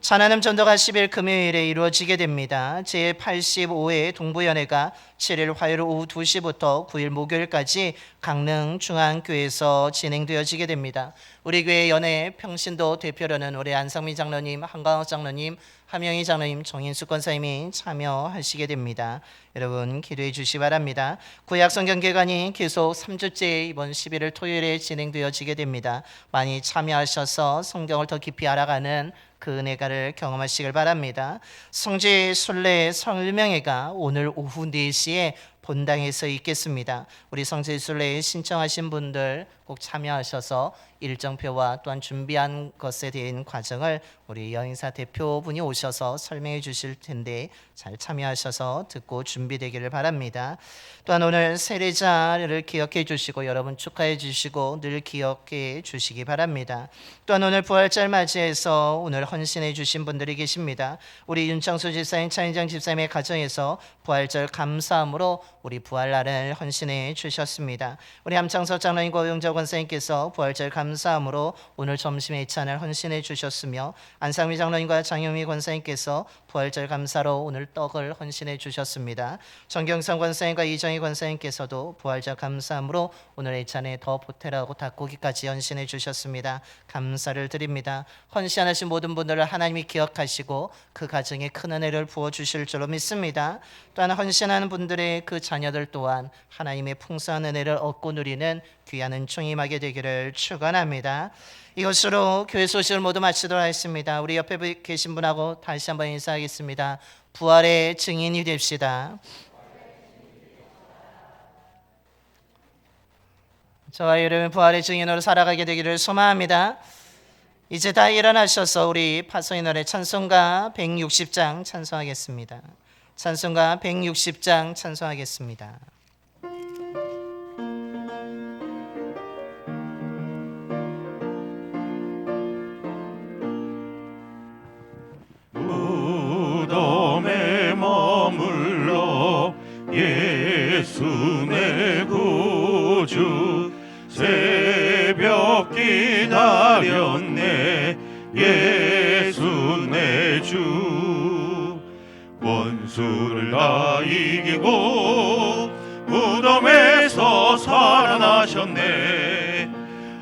찬양음 전도가 10일 금요일에 이루어지게 됩니다. 제85회 동부연회가 7일 화요일 오후 2시부터 9일 목요일까지 강릉 중앙교회에서 진행되어지게 됩니다. 우리 교회 연회 평신도 대표로는 우리 안상민 장로님, 한강호 장로님, 함영희 장로님, 정인숙 권사님이 참여하시게 됩니다. 여러분 기도해 주시기 바랍니다. 구약성경개관이 계속 3주째 이번 11월 토요일에 진행되어지게 됩니다. 많이 참여하셔서 성경을 더 깊이 알아가는 그 은혜가를 경험하시길 바랍니다. 성지 순례 설명회가 오늘 오후 4시에 본당에서 있겠습니다. 우리 성지 순례에 신청하신 분들 꼭 참여하셔서 일정표와 또한 준비한 것에 대한 과정을 우리 여행사 대표분이 오셔서 설명해 주실 텐데 잘 참여하셔서 듣고 준비되기를 바랍니다. 또한 오늘 세례자를 기억해 주시고 여러분 축하해 주시고 늘 기억해 주시기 바랍니다. 또한 오늘 부활절 맞이해서 오늘 헌신해 주신 분들이 계십니다. 우리 윤창수 집사님, 차인장 집사님의 가정에서 부활절 감사함으로 우리 부활날을 헌신해 주셨습니다. 우리 함창석 장로님과 오영자 권사님께서 부활절 감사함으로 오늘 점심에 이찬을 헌신해 주셨으며 안상미 장로님과 장영미 권사님께서 부활절 감사로 오늘 떡을 헌신해 주셨습니다. 정경선 권사님과 이정희 권사님께서도 부활절 감사함으로 오늘 이찬에 더 보태라고 닭고기까지 헌신해 주셨습니다. 감사를 드립니다. 헌신하신 모든 분들을 하나님이 기억하시고 그 가정에 큰 은혜를 부어주실 줄로 믿습니다. 또한 헌신하는 분들의 그 자녀들 또한 하나님의 풍성한 은혜를 얻고 누리는 귀한 은총이 임하게 되기를 축원합니다. 이것으로 교회 소식을 모두 마치도록 하겠습니다. 우리 옆에 계신 분하고 다시 한번 인사하겠습니다. 부활의 증인이 됩시다. 저와 여러분 부활의 증인으로 살아가게 되기를 소망합니다. 이제 다 일어나셔서 우리 파송의 노래 찬송가 160장 찬송하겠습니다. 찬송가 160장 찬송하겠습니다. 무덤에 머물러 예수 내 구주 새벽 기다렸네 예수 내 주 원수를 다 이기고 무덤에서 살아나셨네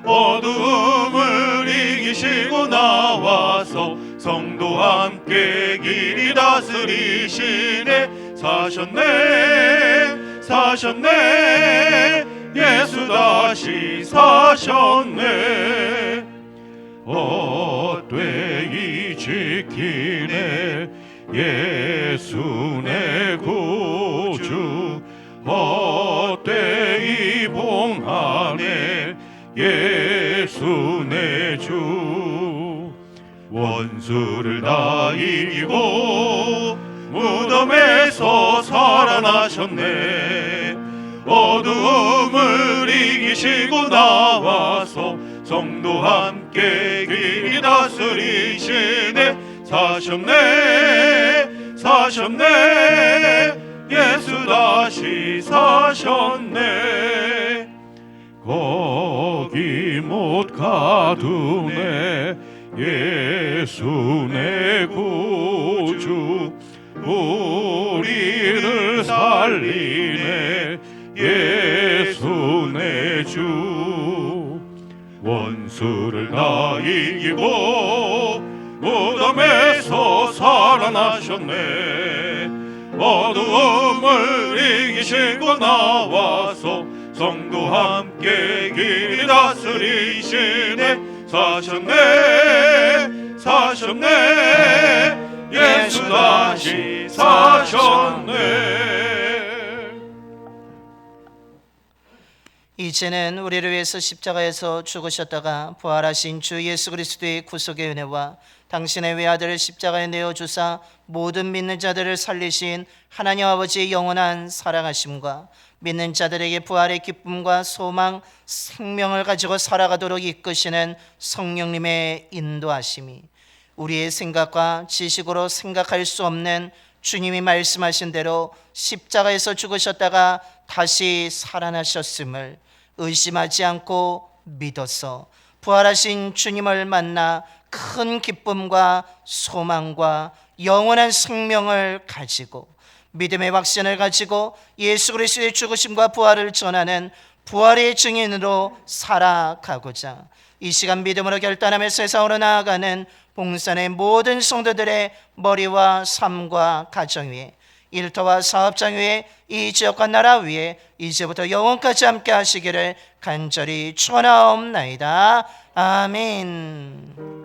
어두움을 이기시고 나와서 성도와 함께 길이 다스리시네 사셨네 사셨네 예수 다시 사셨네 헛되이 지키네 예수 내 구주 헛되이 봉하네 예수 내 주 원수를 다 이기고 무덤에서 살아나셨네 어두움을 이기시고 나와서 성도와 함께 길이 다스리시네 사셨네 사셨네 예수 다시 사셨네 거기 못 가두네 예수 내 구주 우리를 살리네 예수 내 주 원수를 다 이기고 무덤에서 살아나셨네 어두움을 이기시고 나와서 성도와 함께 길이 다스리시네 사셨네 사셨네 예수 다시 사셨네 이제는 우리를 위해서 십자가에서 죽으셨다가 부활하신 주 예수 그리스도의 구속의 은혜와 당신의 외아들을 십자가에 내어주사 모든 믿는 자들을 살리신 하나님 아버지의 영원한 사랑하심과 믿는 자들에게 부활의 기쁨과 소망, 생명을 가지고 살아가도록 이끄시는 성령님의 인도하심이 우리의 생각과 지식으로 생각할 수 없는 주님이 말씀하신 대로 십자가에서 죽으셨다가 다시 살아나셨음을 의심하지 않고 믿어서 부활하신 주님을 만나 큰 기쁨과 소망과 영원한 생명을 가지고 믿음의 확신을 가지고 예수 그리스도의 죽으심과 부활을 전하는 부활의 증인으로 살아가고자 이 시간 믿음으로 결단하며 세상으로 나아가는 봉산의 모든 성도들의 머리와 삶과 가정 위에 일터와 사업장 위에 이 지역과 나라 위에 이제부터 영원까지 함께 하시기를 간절히 축원하옵나이다. 아멘.